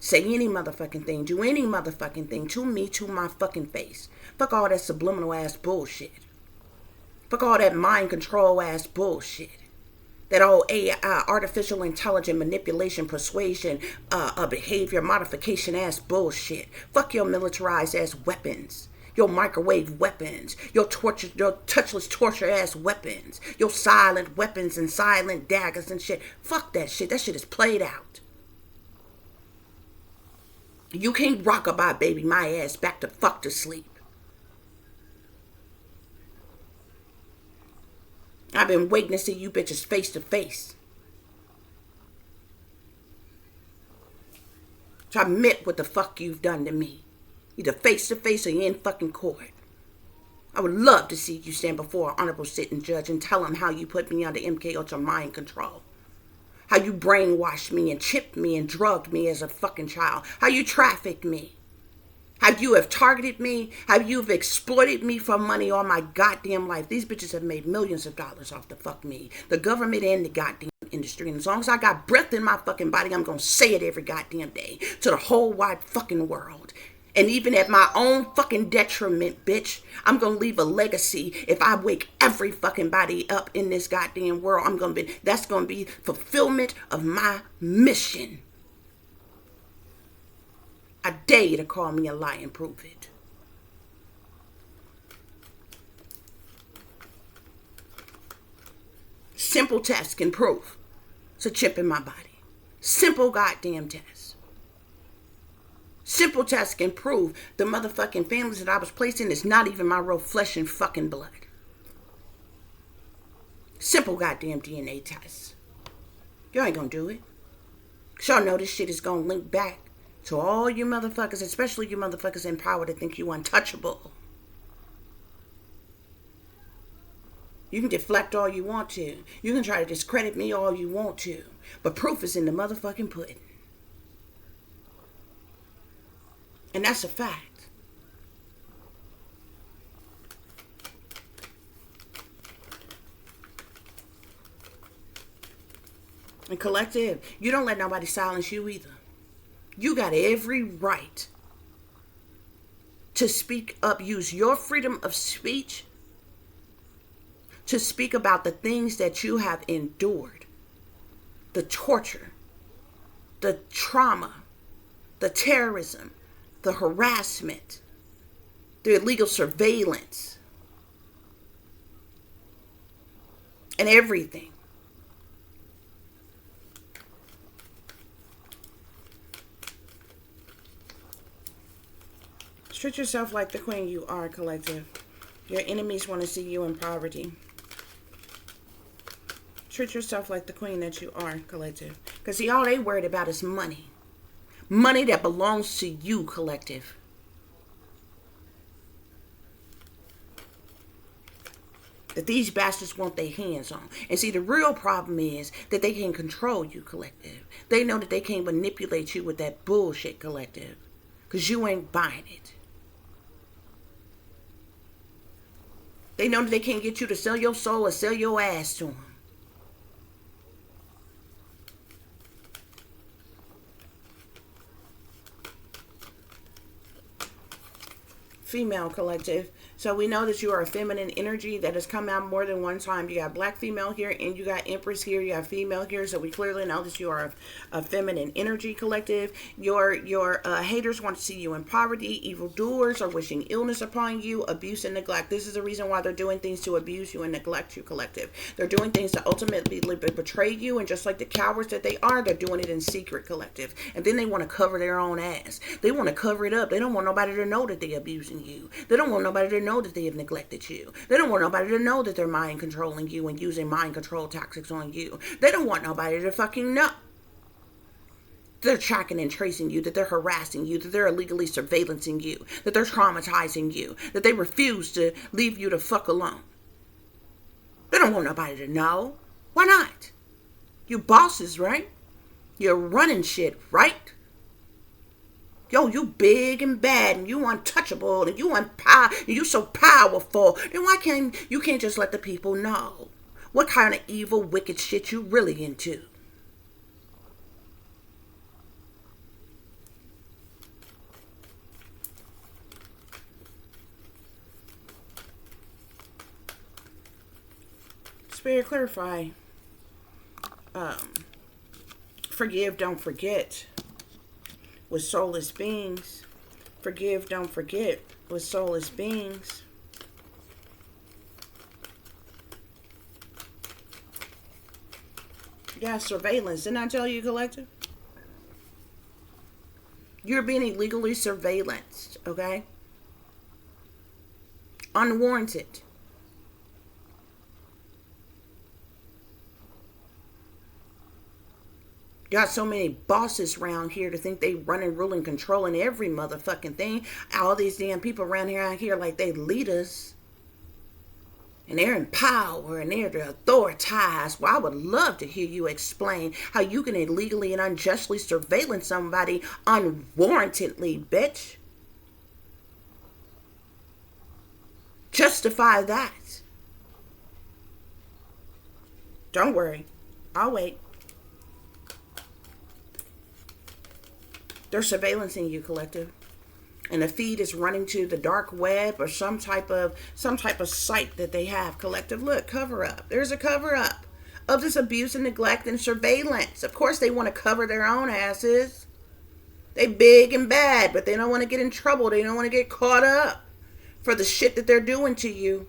Say any motherfucking thing, do any motherfucking thing to me, to my fucking face. Fuck all that subliminal ass bullshit. Fuck all that mind control ass bullshit. That old AI, artificial intelligence manipulation, persuasion, behavior modification ass bullshit. Fuck your militarized ass weapons. Your microwave weapons. Your touchless torture ass weapons. Your silent weapons and silent daggers and shit. Fuck that shit. That shit is played out. You can't rockabye baby my ass back to fuck to sleep. I've been waiting to see you bitches face to face. To admit what the fuck you've done to me. Either face to face or in fucking court. I would love to see you stand before an honorable sitting judge and tell him how you put me under MK Ultra mind control. How you brainwashed me and chipped me and drugged me as a fucking child. How you trafficked me. How you have targeted me. How you've exploited me for money all my goddamn life. These bitches have made millions of dollars off the fuck me. The government and the goddamn industry. And as long as I got breath in my fucking body, I'm going to say it every goddamn day. To the whole wide fucking world. And even at my own fucking detriment, bitch, I'm going to leave a legacy. If I wake every fucking body up in this goddamn world, that's going to be fulfillment of my mission. I dare you to call me a lie and prove it. Simple test can prove it's a chip in my body. Simple goddamn test. Simple test can prove the motherfucking families that I was placed in is not even my real flesh and fucking blood. Simple goddamn DNA test. Y'all ain't gonna do it. Y'all know this shit is gonna link back to all you motherfuckers, especially you motherfuckers in power that think you untouchable. You can deflect all you want to. You can try to discredit me all you want to. But proof is in the motherfucking pudding. And that's a fact. And collective, you don't let nobody silence you either. You got every right to speak up, use your freedom of speech to speak about the things that you have endured, the torture, the trauma, the terrorism, the harassment, the illegal surveillance, and everything. Treat yourself like the queen you are, collective. Your enemies want to see you in poverty. Treat yourself like the queen that you are, collective. Because see, all they worried about is money. Money that belongs to you, collective. That these bastards want their hands on. And see, the real problem is that they can control you, collective. They know that they can't manipulate you with that bullshit, collective. Because you ain't buying it. They know that they can't get you to sell your soul or sell your ass to them. Female, collective. So we know that you are a feminine energy that has come out more than one time. You got black female here and you got empress here. You have female here. So we clearly know that you are a feminine energy, collective. Your haters want to see you in poverty. Evildoers are wishing illness upon you. Abuse and neglect. This is the reason why they're doing things to abuse you and neglect you, collective. They're doing things to ultimately betray you. And just like the cowards that they are, they're doing it in secret, collective. And then they want to cover their own ass. They want to cover it up. They don't want nobody to know that they're abusing you. They don't want nobody to know that they have neglected you. They don't want nobody to know that they're mind controlling you and using mind control tactics on you. They don't want nobody to fucking know. They're tracking and tracing you, that they're harassing you, that they're illegally surveillancing you, that they're traumatizing you, that they refuse to leave you the fuck alone. They don't want nobody to know. Why not? You bosses, right? You're running shit, right? Yo, you big and bad and you untouchable and you so powerful. Then why can't you just let the people know what kind of evil, wicked shit you really into? Spirit, clarify. Forgive, don't forget. With soulless beings. Forgive, don't forget. With soulless beings. Yeah, surveillance. Didn't I tell you, collective? You're being illegally surveillanced, okay? Unwarranted. Got so many bosses around here to think they running, ruling, controlling every motherfucking thing. All these damn people around here like they leaders. And they're in power and they're the authoritized. Well, I would love to hear you explain how you can illegally and unjustly surveillance somebody unwarrantedly, bitch. Justify that. Don't worry. I'll wait. They're surveillancing you, collective. And the feed is running to the dark web or some type of site that they have, collective. Look, cover up. There's a cover up of this abuse and neglect and surveillance. Of course they want to cover their own asses. They big and bad, but they don't want to get in trouble. They don't want to get caught up for the shit that they're doing to you.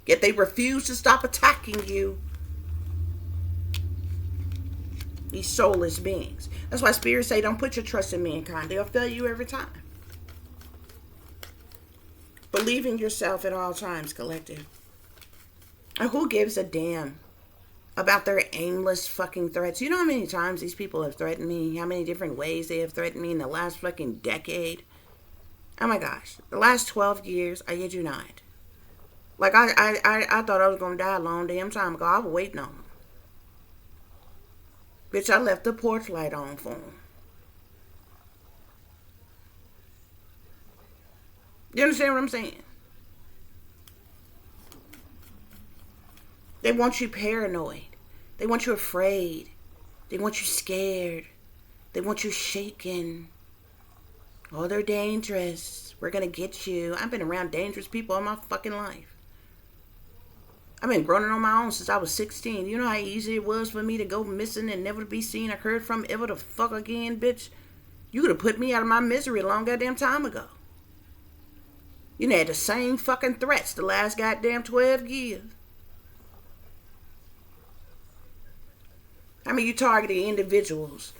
Yet they refuse to stop attacking you. These soulless beings. That's why spirits say don't put your trust in mankind. They'll fail you every time. Believe in yourself at all times, collective. And who gives a damn about their aimless fucking threats? You know how many times these people have threatened me? How many different ways they have threatened me in the last fucking decade? Oh my gosh. The last 12 years, I kid you not. Like, I thought I was going to die a long damn time ago. I was waiting on them. Bitch, I left the porch light on for them. You understand what I'm saying? They want you paranoid. They want you afraid. They want you scared. They want you shaken. Oh, they're dangerous. We're going to get you. I've been around dangerous people all my fucking life. I've been growing on my own since I was 16. You know how easy it was for me to go missing and never to be seen or heard from ever the fuck again, bitch? You could have put me out of my misery a long goddamn time ago. You had the same fucking threats the last goddamn 12 years. I mean, you targeted individuals.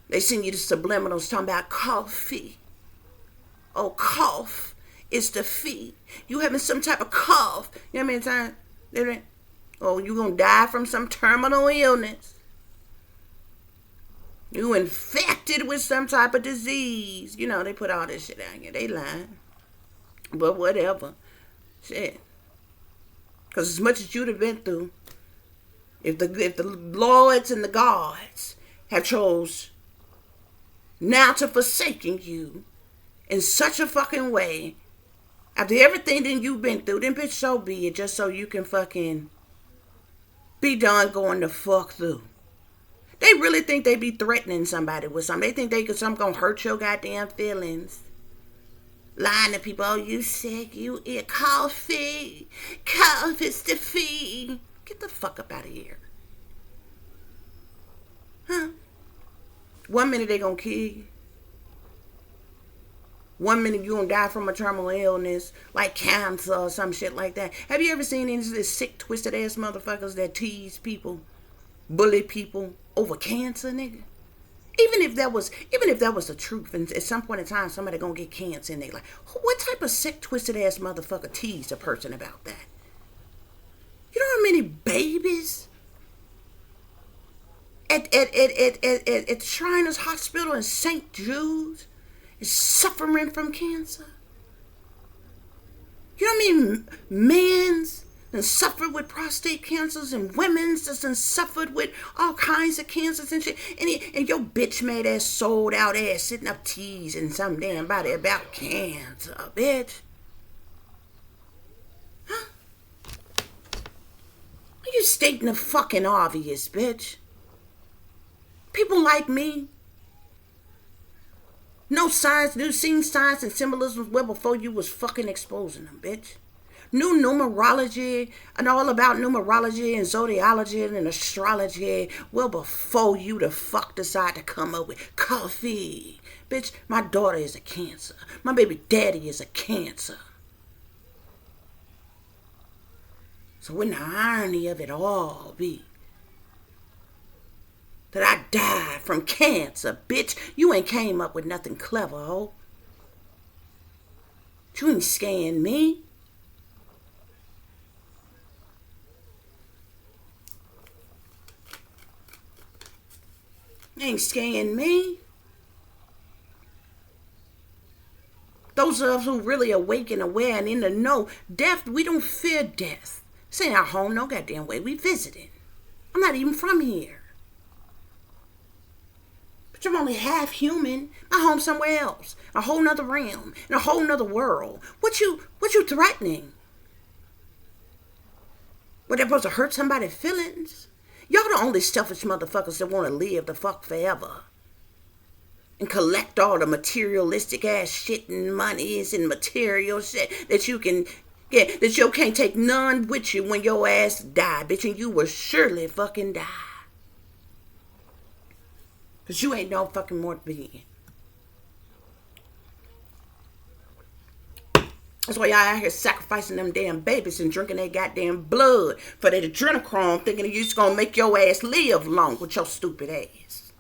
They send you the subliminals talking about coffee. Oh, cough is the fee. You having some type of cough. You know how many times? Oh, you gonna die from some terminal illness. You infected with some type of disease. You know, they put all this shit out here. They lying. But whatever. Shit. Because as much as you'd have been through, if the lords and the gods have chose now to forsaken you in such a fucking way, after everything that you've been through, then bitch, so be it, just so you can fucking be done going the fuck through. They really think they be threatening somebody with something. They think they could something gonna hurt your goddamn feelings. Lying to people, oh, you sick, you eat coffee. Cough is the fee. Get the fuck up out of here. Huh? 1 minute they gonna kill you. 1 minute you gonna die from a terminal illness like cancer or some shit like that. Have you ever seen any of these sick, twisted ass motherfuckers that tease people, bully people over cancer, nigga? Even if that was the truth, and at some point in time somebody gonna get cancer, and they like, what type of sick, twisted ass motherfucker teased a person about that? You know how many babies at Shriners Hospital in St. Jude's is suffering from cancer? You know what I mean? Men's and suffered with prostate cancers, and women's just and suffered with all kinds of cancers and shit. And your bitch made ass, sold out ass sitting up teasing some damn body about cancer, bitch. Huh? Are you stating the fucking obvious, bitch? People like me know signs, knew seen signs and symbolisms well before you was fucking exposing them, bitch. Knew numerology and all about numerology and zodiology and astrology well before you the fuck decide to come up with coffee. Bitch, my daughter is a Cancer. My baby daddy is a Cancer. So wouldn't the irony of it all be that I died from cancer, bitch? You ain't came up with nothing clever, ho. You ain't scaring me. Ain't scaring me. Those of us who really awake and aware and in the know, death, we don't fear death. This ain't our home no goddamn way. We visited. I'm not even from here. But I'm only half human. My home's somewhere else. A whole nother realm. In a whole nother world. What you threatening? What, they're supposed to hurt somebody's feelings? Y'all the only selfish motherfuckers that want to live the fuck forever. And collect all the materialistic ass shit and monies and material shit that you can get, that you can't take none with you when your ass die, bitch, and you will surely fucking die. Cause you ain't no fucking more being. That's why y'all out here sacrificing them damn babies and drinking their goddamn blood for that adrenochrome, thinking that you just gonna make your ass live long with your stupid ass.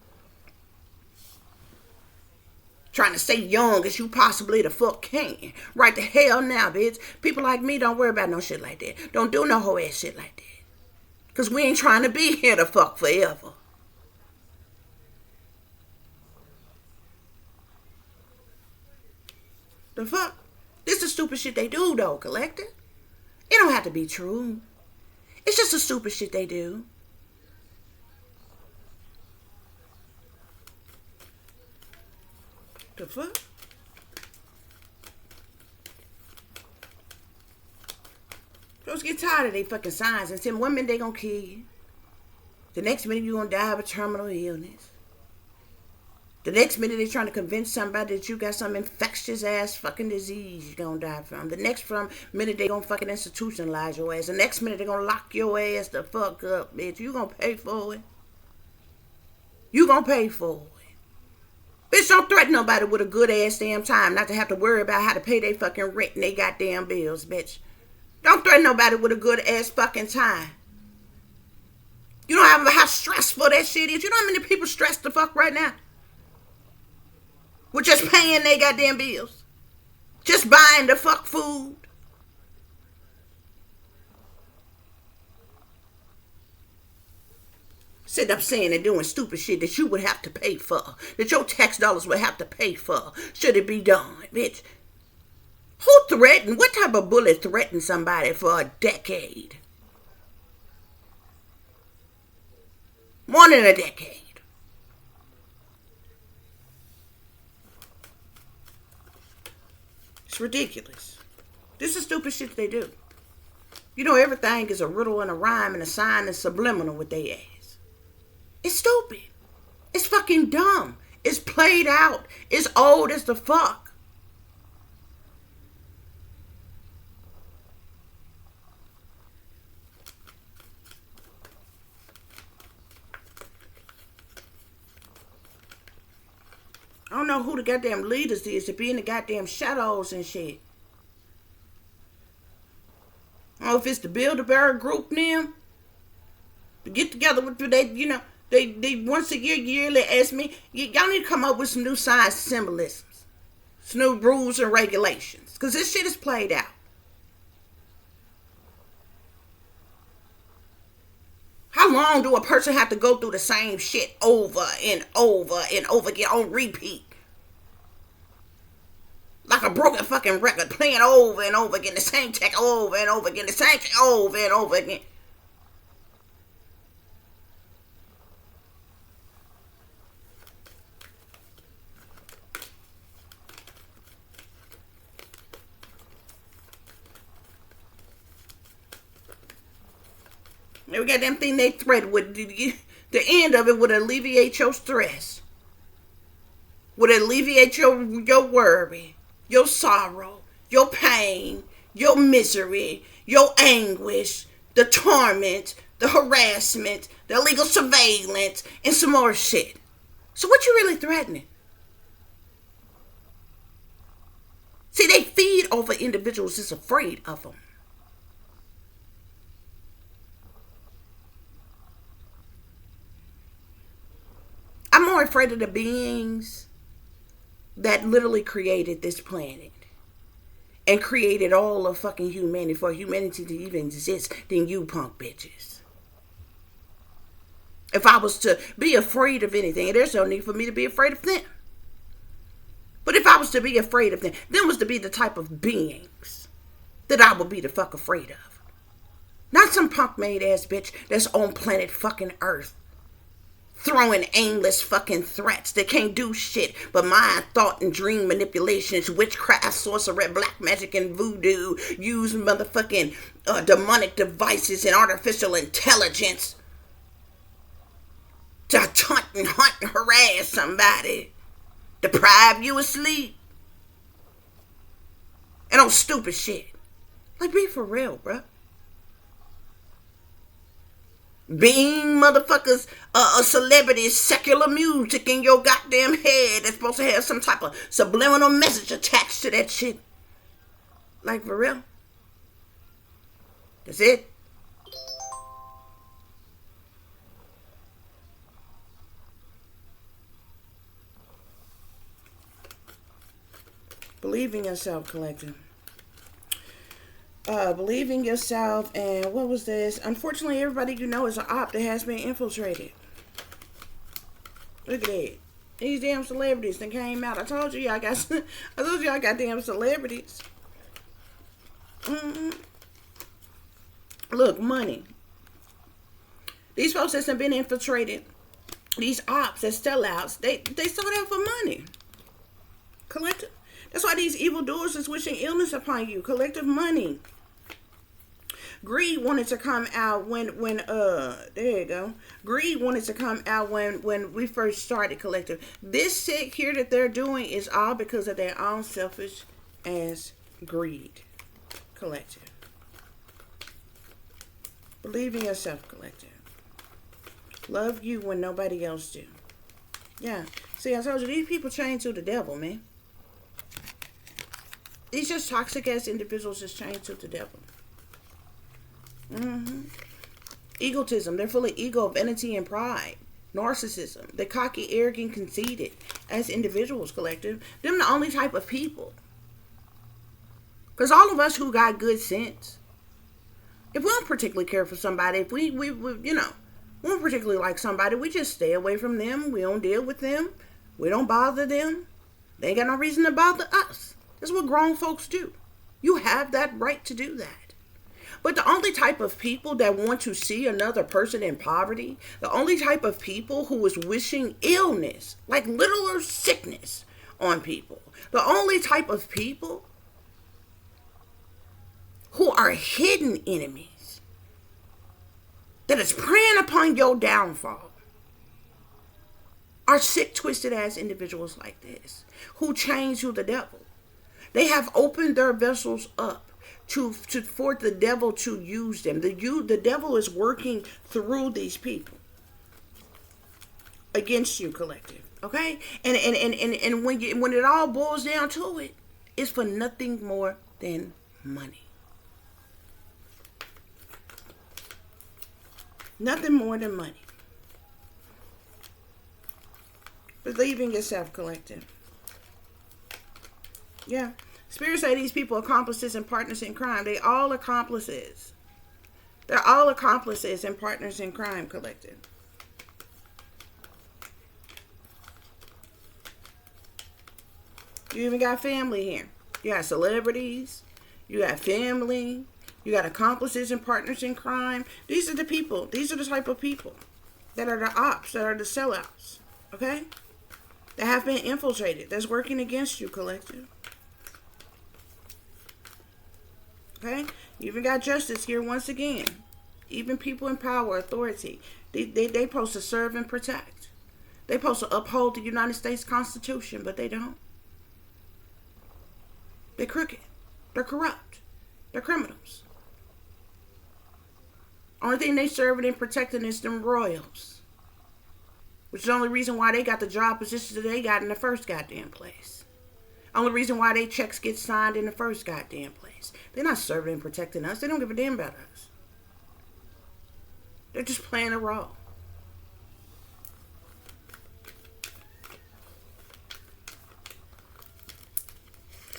Trying to stay young as you possibly the fuck can. Right the hell now, bitch. People like me don't worry about no shit like that. Don't do no whole ass shit like that. Cause we ain't trying to be here to fuck forever. The fuck? This is stupid shit they do, though, collector. It don't have to be true. It's just the stupid shit they do. The fuck? Folks get tired of they fucking signs and say 1 minute they gonna kill you. The next minute you gonna die of a terminal illness. The next minute they trying to convince somebody that you got some infectious ass fucking disease you're gonna die from. The next minute they gonna fucking institutionalize your ass. The next minute they gonna lock your ass the fuck up, bitch. You gonna pay for it. You gonna pay for it. Bitch, don't threaten nobody with a good ass damn time not to have to worry about how to pay their fucking rent and they goddamn bills, bitch. Don't threaten nobody with a good ass fucking time. You don't know how stressful that shit is. You know how many people stressed the fuck right now? We're just paying their goddamn bills. Just buying the fuck food. Sitting up saying and doing stupid shit that you would have to pay for, that your tax dollars would have to pay for, should it be done, bitch. Who threatened? What type of bully threatened somebody for a decade? More than a decade. It's ridiculous. This is stupid shit they do. You know, everything is a riddle and a rhyme and a sign and subliminal with their ass. It's stupid. It's fucking dumb. It's played out. It's old as the fuck. I don't know who the goddamn leaders is to be in the goddamn shadows and shit. I don't know if it's the Bilderberg group now. To get together with they, you know, they once a year yearly ask me, y'all need to come up with some new signs symbolisms, some new rules and regulations, because this shit is played out. How long do a person have to go through the same shit over and over and over again on repeat? Like a broken fucking record, playing over and over again, the same track over and over again, the same track over and over again. We got them thing they thread with. The end of it would alleviate your stress. Would alleviate your worry, your sorrow, your pain, your misery, your anguish, the torment, the harassment, the illegal surveillance, and some more shit. So what you really threatening? See, they feed off of individuals that's afraid of them. I'm more afraid of the beings that literally created this planet and created all of fucking humanity for humanity to even exist than you punk bitches. If I was to be afraid of anything, there's no need for me to be afraid of them. But if I was to be afraid of them was to be the type of beings that I would be the fuck afraid of. Not some punk made ass bitch that's on planet fucking Earth, throwing aimless fucking threats that can't do shit but mind, thought, and dream manipulations, witchcraft, sorcery, black magic, and voodoo. Use motherfucking demonic devices and artificial intelligence to hunt and harass somebody, deprive you of sleep, and on stupid shit. Like, be for real, bruh. Being motherfuckers, celebrities, secular music in your goddamn head that's supposed to have some type of subliminal message attached to that shit. Like, for real. That's it. Believe in yourself, collective. Believe in yourself, and what was this? Unfortunately, everybody you know is an op that has been infiltrated. Look at that. These damn celebrities that came out. I told you y'all got damn celebrities. Look, money. These folks that's been infiltrated, these ops that sellouts, they sold out for money. Collective. That's why these evildoers is wishing illness upon you. Collective money. Greed wanted to come out when there you go. Greed wanted to come out when we first started, collective. This shit here that they're doing is all because of their own selfish ass greed, collective. Believe in yourself, collective. Love you when nobody else do. Yeah. See, I told you, these people chained to the devil, man. These just toxic ass individuals just chained to the devil. Egotism. They're full of ego, vanity, and pride. Narcissism. They're cocky, arrogant, conceited as individuals, collective. Them the only type of people Because all of us who got good sense, if we don't particularly care for somebody, if we we don't particularly like somebody, we just stay away from them. We don't deal with them. We don't bother them. They ain't got no reason to bother us. That's what grown folks do. You have that right to do that. But the only type of people that want to see another person in poverty, the only type of people who is wishing illness, like literal sickness on people, the only type of people who are hidden enemies that is preying upon your downfall are sick, twisted ass individuals like this who change to the devil. They have opened their vessels up for the devil to use them. The devil is working through these people against you, collective. Okay? And when it all boils down to it, it's for nothing more than money. Nothing more than money. Believe in yourself, collective. Yeah. Spirit say these people are accomplices and partners in crime. They all accomplices. They're all accomplices and partners in crime, collective. You even got family here. You got celebrities. You got family. You got accomplices and partners in crime. These are the people. These are the type of people that are the ops, that are the sellouts. Okay? That have been infiltrated. That's working against you, collective. Okay? You even got justice here once again. Even people in power, authority. They supposed to serve and protect. They supposed to uphold the United States Constitution, but they don't. They're crooked. They're corrupt. They're criminals. Only thing they serving and protecting is them royals. Which is the only reason why they got the job positions that they got in the first goddamn place. Only reason why they checks get signed in the first goddamn place. They're not serving and protecting us. They don't give a damn about us. They're just playing a role.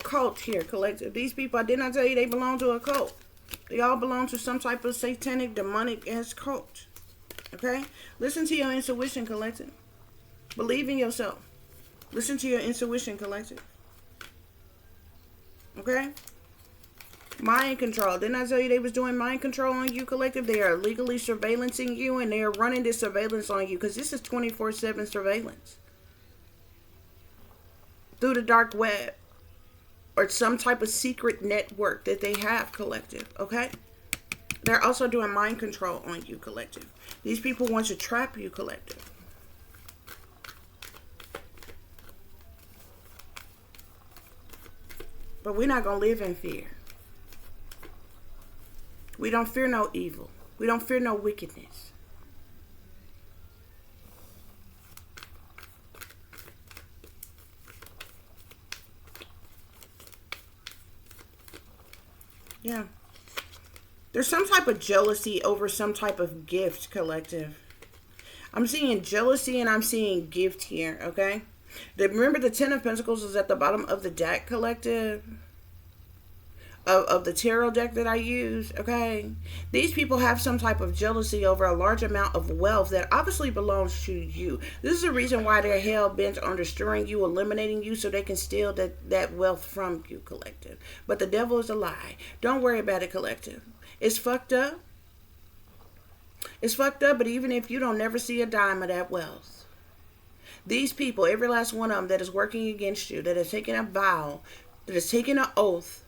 Cult here, collective. These people, I did not tell you they belong to a cult. They all belong to some type of satanic, demonic ass cult. Okay? Listen to your intuition, collective. Believe in yourself. Listen to your intuition, collective. Okay? Mind control. Didn't I tell you they was doing mind control on you, collective? They are legally surveillancing you, and they are running this surveillance on you because this is 24/7 surveillance. Through the dark web. Or some type of secret network that they have, collective. Okay? They're also doing mind control on you, collective. These people want to trap you, collective. But we're not going to live in fear. We don't fear no evil. We don't fear no wickedness. Yeah. There's some type of jealousy over some type of gift, collective. I'm seeing jealousy and I'm seeing gift here, okay? Remember the Ten of Pentacles is at the bottom of the deck, collective? Of the tarot deck that I use, okay? These people have some type of jealousy over a large amount of wealth that obviously belongs to you. This is the reason why they're hell-bent on destroying you, eliminating you, so they can steal that wealth from you, collective. But the devil is a lie. Don't worry about it, collective. It's fucked up. It's fucked up, but even if you don't never see a dime of that wealth, these people, every last one of them that is working against you, that has taken a vow, that has taken an oath,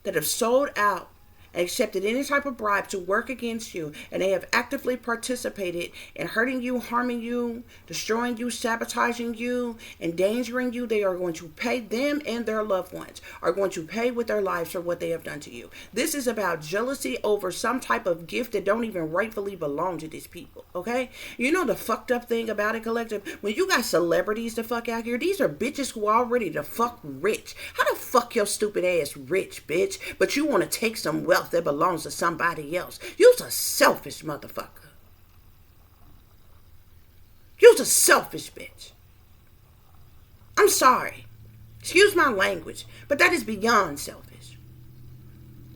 that have sold out and accepted any type of bribe to work against you, and they have actively participated in hurting you, harming you, destroying you, sabotaging you, endangering you, they are going to pay. Them and their loved ones are going to pay with their lives for what they have done to you. This is about jealousy over some type of gift that don't even rightfully belong to these people, okay? You know the fucked up thing about it, collective? When you got celebrities to fuck out here, these are bitches who are already the fuck rich. How the fuck your stupid ass rich, bitch? But you want to take some wealth that belongs to somebody else. You's a selfish motherfucker. You's a selfish bitch. I'm sorry. Excuse my language, but that is beyond selfish.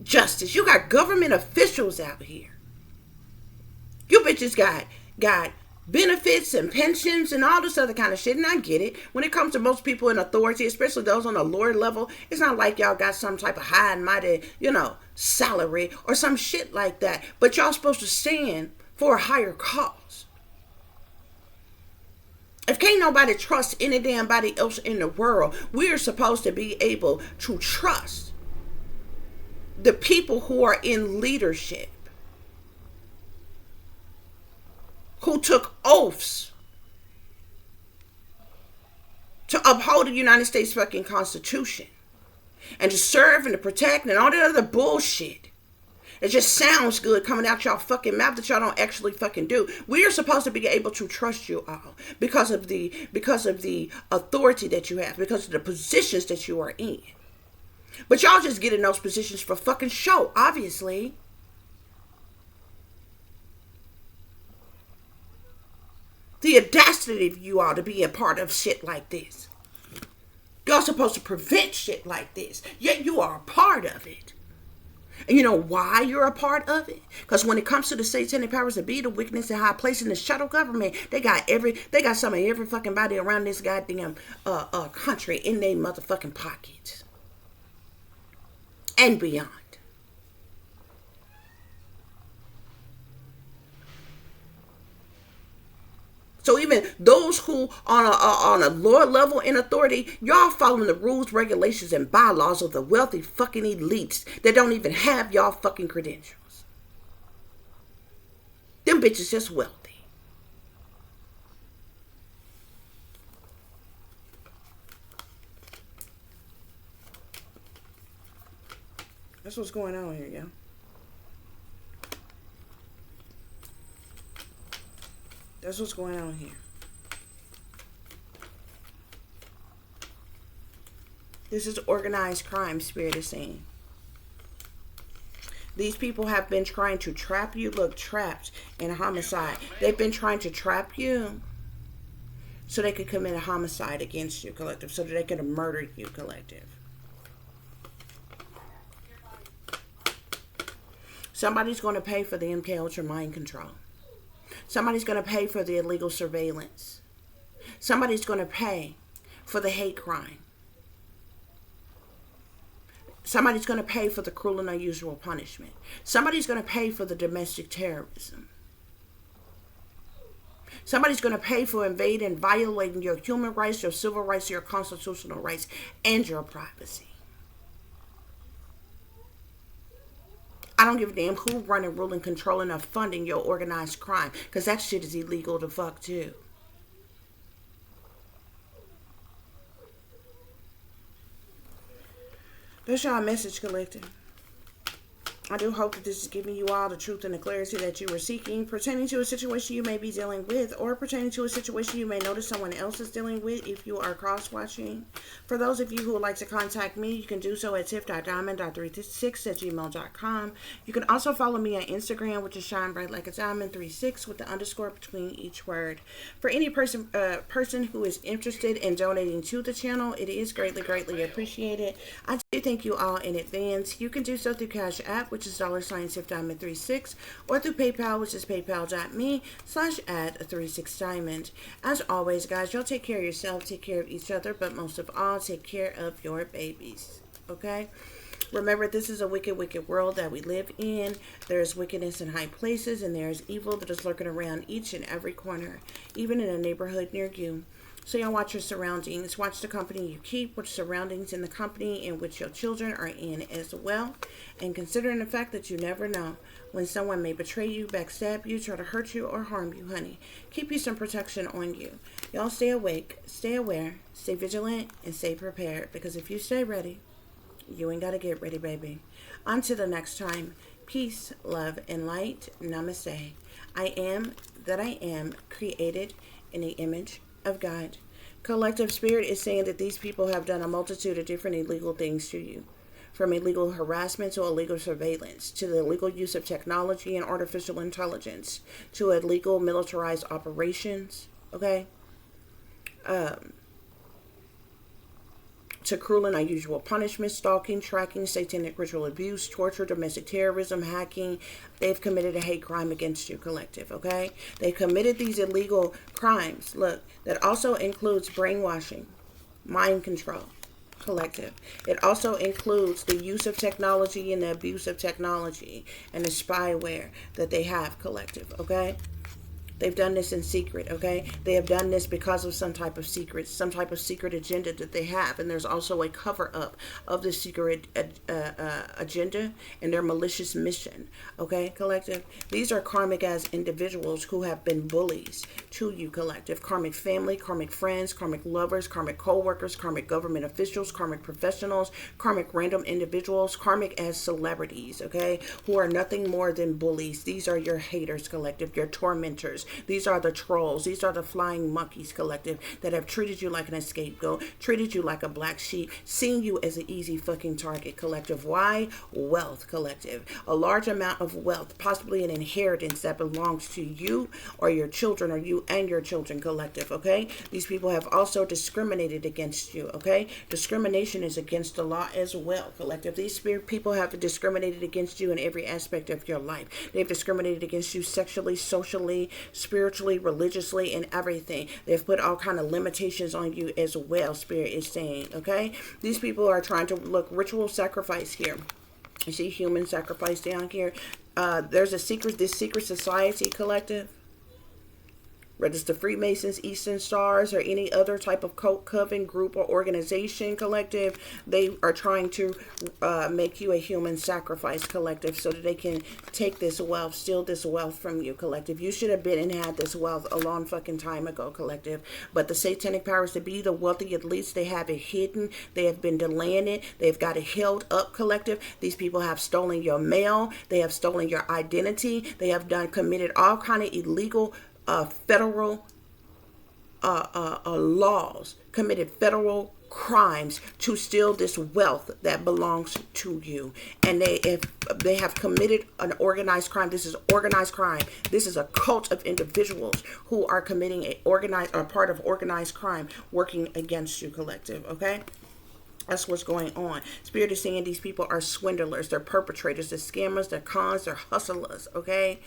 justice. You got government officials out here. You bitches got benefits and pensions and all this other kind of shit. And I get it. When it comes to most people in authority, especially those on the lower level, it's not like y'all got some type of high and mighty, salary or some shit like that. But y'all supposed to stand for a higher cause. If can't nobody trust any damn body else in the world, we're supposed to be able to trust the people who are in leadership, who took oaths to uphold the United States fucking Constitution and to serve and to protect and all that other bullshit. It just sounds good coming out y'all fucking mouth that y'all don't actually fucking do. We are supposed to be able to trust you all because of the authority that you have, because of the positions that you are in. But y'all just get in those positions for fucking show, obviously. The audacity of you all to be a part of shit like this. Y'all supposed to prevent shit like this, yet you are a part of it. And you know why you're a part of it? Because when it comes to the satanic powers that be, the wickedness in high place in the shadow government, they got some of every fucking body around this goddamn country in their motherfucking pockets. And beyond. So even those who on a lower level in authority, y'all following the rules, regulations, and bylaws of the wealthy fucking elites that don't even have y'all fucking credentials. Them bitches just wealthy. That's what's going on here, y'all. That's what's going on here. This is organized crime, Spirit is saying. These people have been trying to trap you. Look, trapped in a homicide. They've been trying to trap you so they could commit a homicide against you, collective. So that they could murder you, collective. Somebody's going to pay for the MK Ultra mind control. Somebody's going to pay for the illegal surveillance. Somebody's going to pay for the hate crime. Somebody's going to pay for the cruel and unusual punishment. Somebody's going to pay for the domestic terrorism. Somebody's going to pay for invading and violating your human rights, your civil rights, your constitutional rights, and your privacy. I don't give a damn who running, ruling, controlling, or funding your organized crime. Because that shit is illegal to fuck too. That's y'all message, collective. I do hope that this is giving you all the truth and the clarity that you were seeking pertaining to a situation you may be dealing with, or pertaining to a situation you may notice someone else is dealing with if you are cross-watching. For those of you who would like to contact me, you can do so at tiff.diamond.36@gmail.com. You can also follow me on Instagram, which is shinebrightlikeadiamond36 with the underscore between each word. For any person who is interested in donating to the channel, it is greatly appreciated. I do thank you all in advance. You can do so through CASHAPP, which is $tiffdiamond36, or through PayPal, which is paypal.me/@36diamond. As always, guys, y'all take care of yourself, take care of each other, but most of all, take care of your babies. Okay? Remember, this is a wicked, wicked world that we live in. There's wickedness in high places, and there's evil that is lurking around each and every corner, even in a neighborhood near you. So y'all watch your surroundings. Watch the company you keep, watch surroundings in the company in which your children are in as well. And considering the fact that you never know when someone may betray you, backstab you, try to hurt you, or harm you, honey. Keep you some protection on you. Y'all stay awake, stay aware, stay vigilant, and stay prepared. Because if you stay ready, you ain't got to get ready, baby. Until the next time, peace, love, and light. Namaste. I am that I am, created in the image of God. Collective Spirit is saying that these people have done a multitude of different illegal things to you, from illegal harassment to illegal surveillance, to the illegal use of technology and artificial intelligence, to illegal militarized operations, okay? to cruel and unusual punishment, stalking, tracking, satanic ritual abuse, torture, domestic terrorism, hacking. They've committed a hate crime against you, collective, okay? They committed these illegal crimes, look, that also includes brainwashing, mind control, collective. It also includes the use of technology and the abuse of technology and the spyware that they have, collective, okay? They've done this in secret, okay? They have done this because of some type of secret agenda that they have. And there's also a cover-up of the secret agenda and their malicious mission, okay, collective? These are karmic-as individuals who have been bullies to you, collective. Karmic family, karmic friends, karmic lovers, karmic co-workers, karmic government officials, karmic professionals, karmic random individuals, karmic as celebrities, okay, who are nothing more than bullies. These are your haters, collective, your tormentors. These are the trolls. These are the flying monkeys, collective, that have treated you like an scapegoat, treated you like a black sheep, seen you as an easy fucking target, collective. Why? Wealth, collective. A large amount of wealth, possibly an inheritance that belongs to you or your children or you and your children, collective, okay? These people have also discriminated against you, okay? Discrimination is against the law as well, collective. These spirit people have discriminated against you in every aspect of your life. They've discriminated against you sexually, socially, spiritually, religiously, and everything. They've put all kind of limitations on you as well, Spirit is saying, okay? These people are trying to look ritual sacrifice here. You see human sacrifice down here. There's this secret society, collective. Whether it's the Freemasons, Eastern Stars, or any other type of cult, coven, group, or organization, collective, they are trying to make you a human sacrifice, collective, so that they can take this wealth, steal this wealth from you, collective. You should have been and had this wealth a long fucking time ago, collective. But the satanic powers to be, the wealthy elites, they have it hidden. They have been delaying it. They've got it held up, collective. These people have stolen your mail. They have stolen your identity. They have committed all kind of illegal federal laws, committed federal crimes to steal this wealth that belongs to you. And they have committed an organized crime. This is organized crime. This is a cult of individuals who are committing part of organized crime working against you, collective, okay? That's what's going on. Spirit is saying these people are swindlers, they're perpetrators, they're scammers, they're cons, they're hustlers, okay?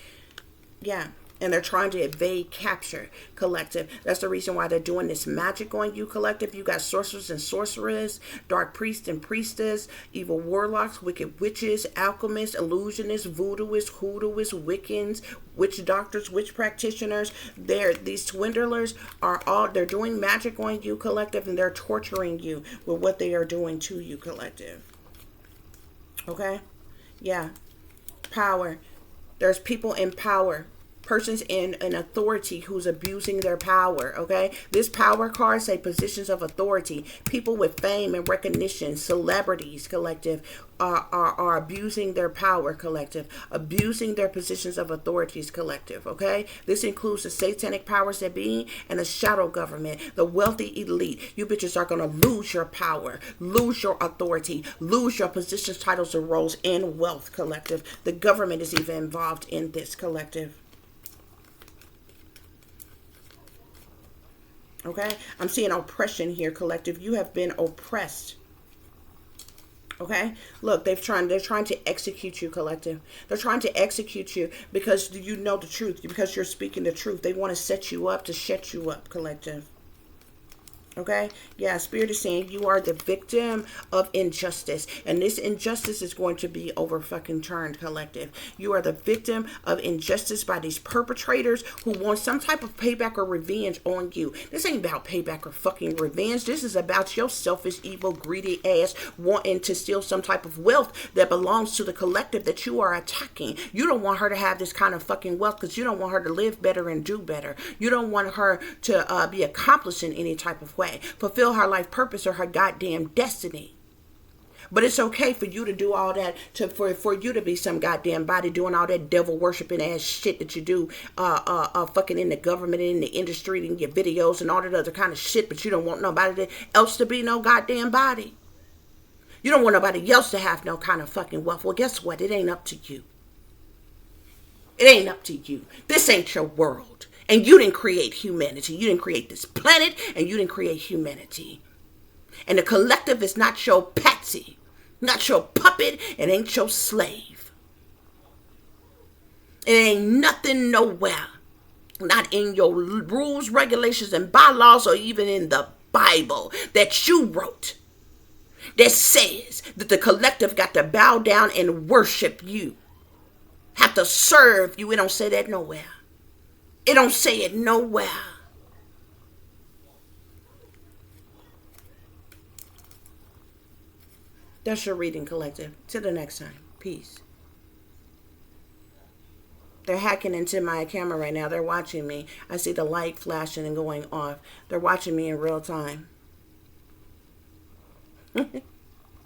Yeah. And they're trying to evade capture, collective. That's the reason why they're doing this magic on you, collective. You got sorcerers and sorcerers, dark priests and priestess, evil warlocks, wicked witches, alchemists, illusionists, voodooists, hoodooists, Wiccans, witch doctors, witch practitioners. These swindlers they're doing magic on you, collective, and they're torturing you with what they are doing to you, collective. Okay? Yeah. Power. There's people in power. Persons in an authority who's abusing their power, okay? This power card say positions of authority. People with fame and recognition, celebrities, collective, are abusing their power, collective, abusing their positions of authorities, collective, okay? This includes the satanic powers that be and the shadow government, the wealthy elite. You bitches are going to lose your power, lose your authority, lose your positions, titles, and roles in wealth, collective. The government is even involved in this, collective. Okay, I'm seeing oppression here, collective. You have been oppressed. Okay, look, they're trying to execute you, collective. They're trying to execute you because you know the truth, because you're speaking the truth. They want to set you up to shut you up, collective. Okay, yeah, Spirit is saying you are the victim of injustice, and this injustice is going to be over fucking turned, collective. You are the victim of injustice by these perpetrators who want some type of payback or revenge on you. This ain't about payback or fucking revenge. This is about your selfish, evil, greedy ass wanting to steal some type of wealth that belongs to the collective that you are attacking. You don't want her to have this kind of fucking wealth because you don't want her to live better and do better. You don't want her to be accomplished in any type of way, fulfill her life purpose or her goddamn destiny. But it's okay for you to do all that, for you to be some goddamn body doing all that devil worshiping ass shit that you do, fucking in the government, in the industry, in your videos and all that other kind of shit. But you don't want nobody else to be no goddamn body. You don't want nobody else to have no kind of fucking wealth. Well, guess what? It ain't up to you. It ain't up to you. This ain't your world. And you didn't create humanity. You didn't create this planet, and you didn't create humanity. And the collective is not your patsy, not your puppet, it ain't your slave. It ain't nothing nowhere, not in your rules, regulations, and bylaws, or even in the Bible that you wrote, that says that the collective got to bow down and worship you, have to serve you. It don't say that nowhere. It don't say it nowhere. That's your reading, collective. Till the next time. Peace. They're hacking into my camera right now. They're watching me. I see the light flashing and going off. They're watching me in real time.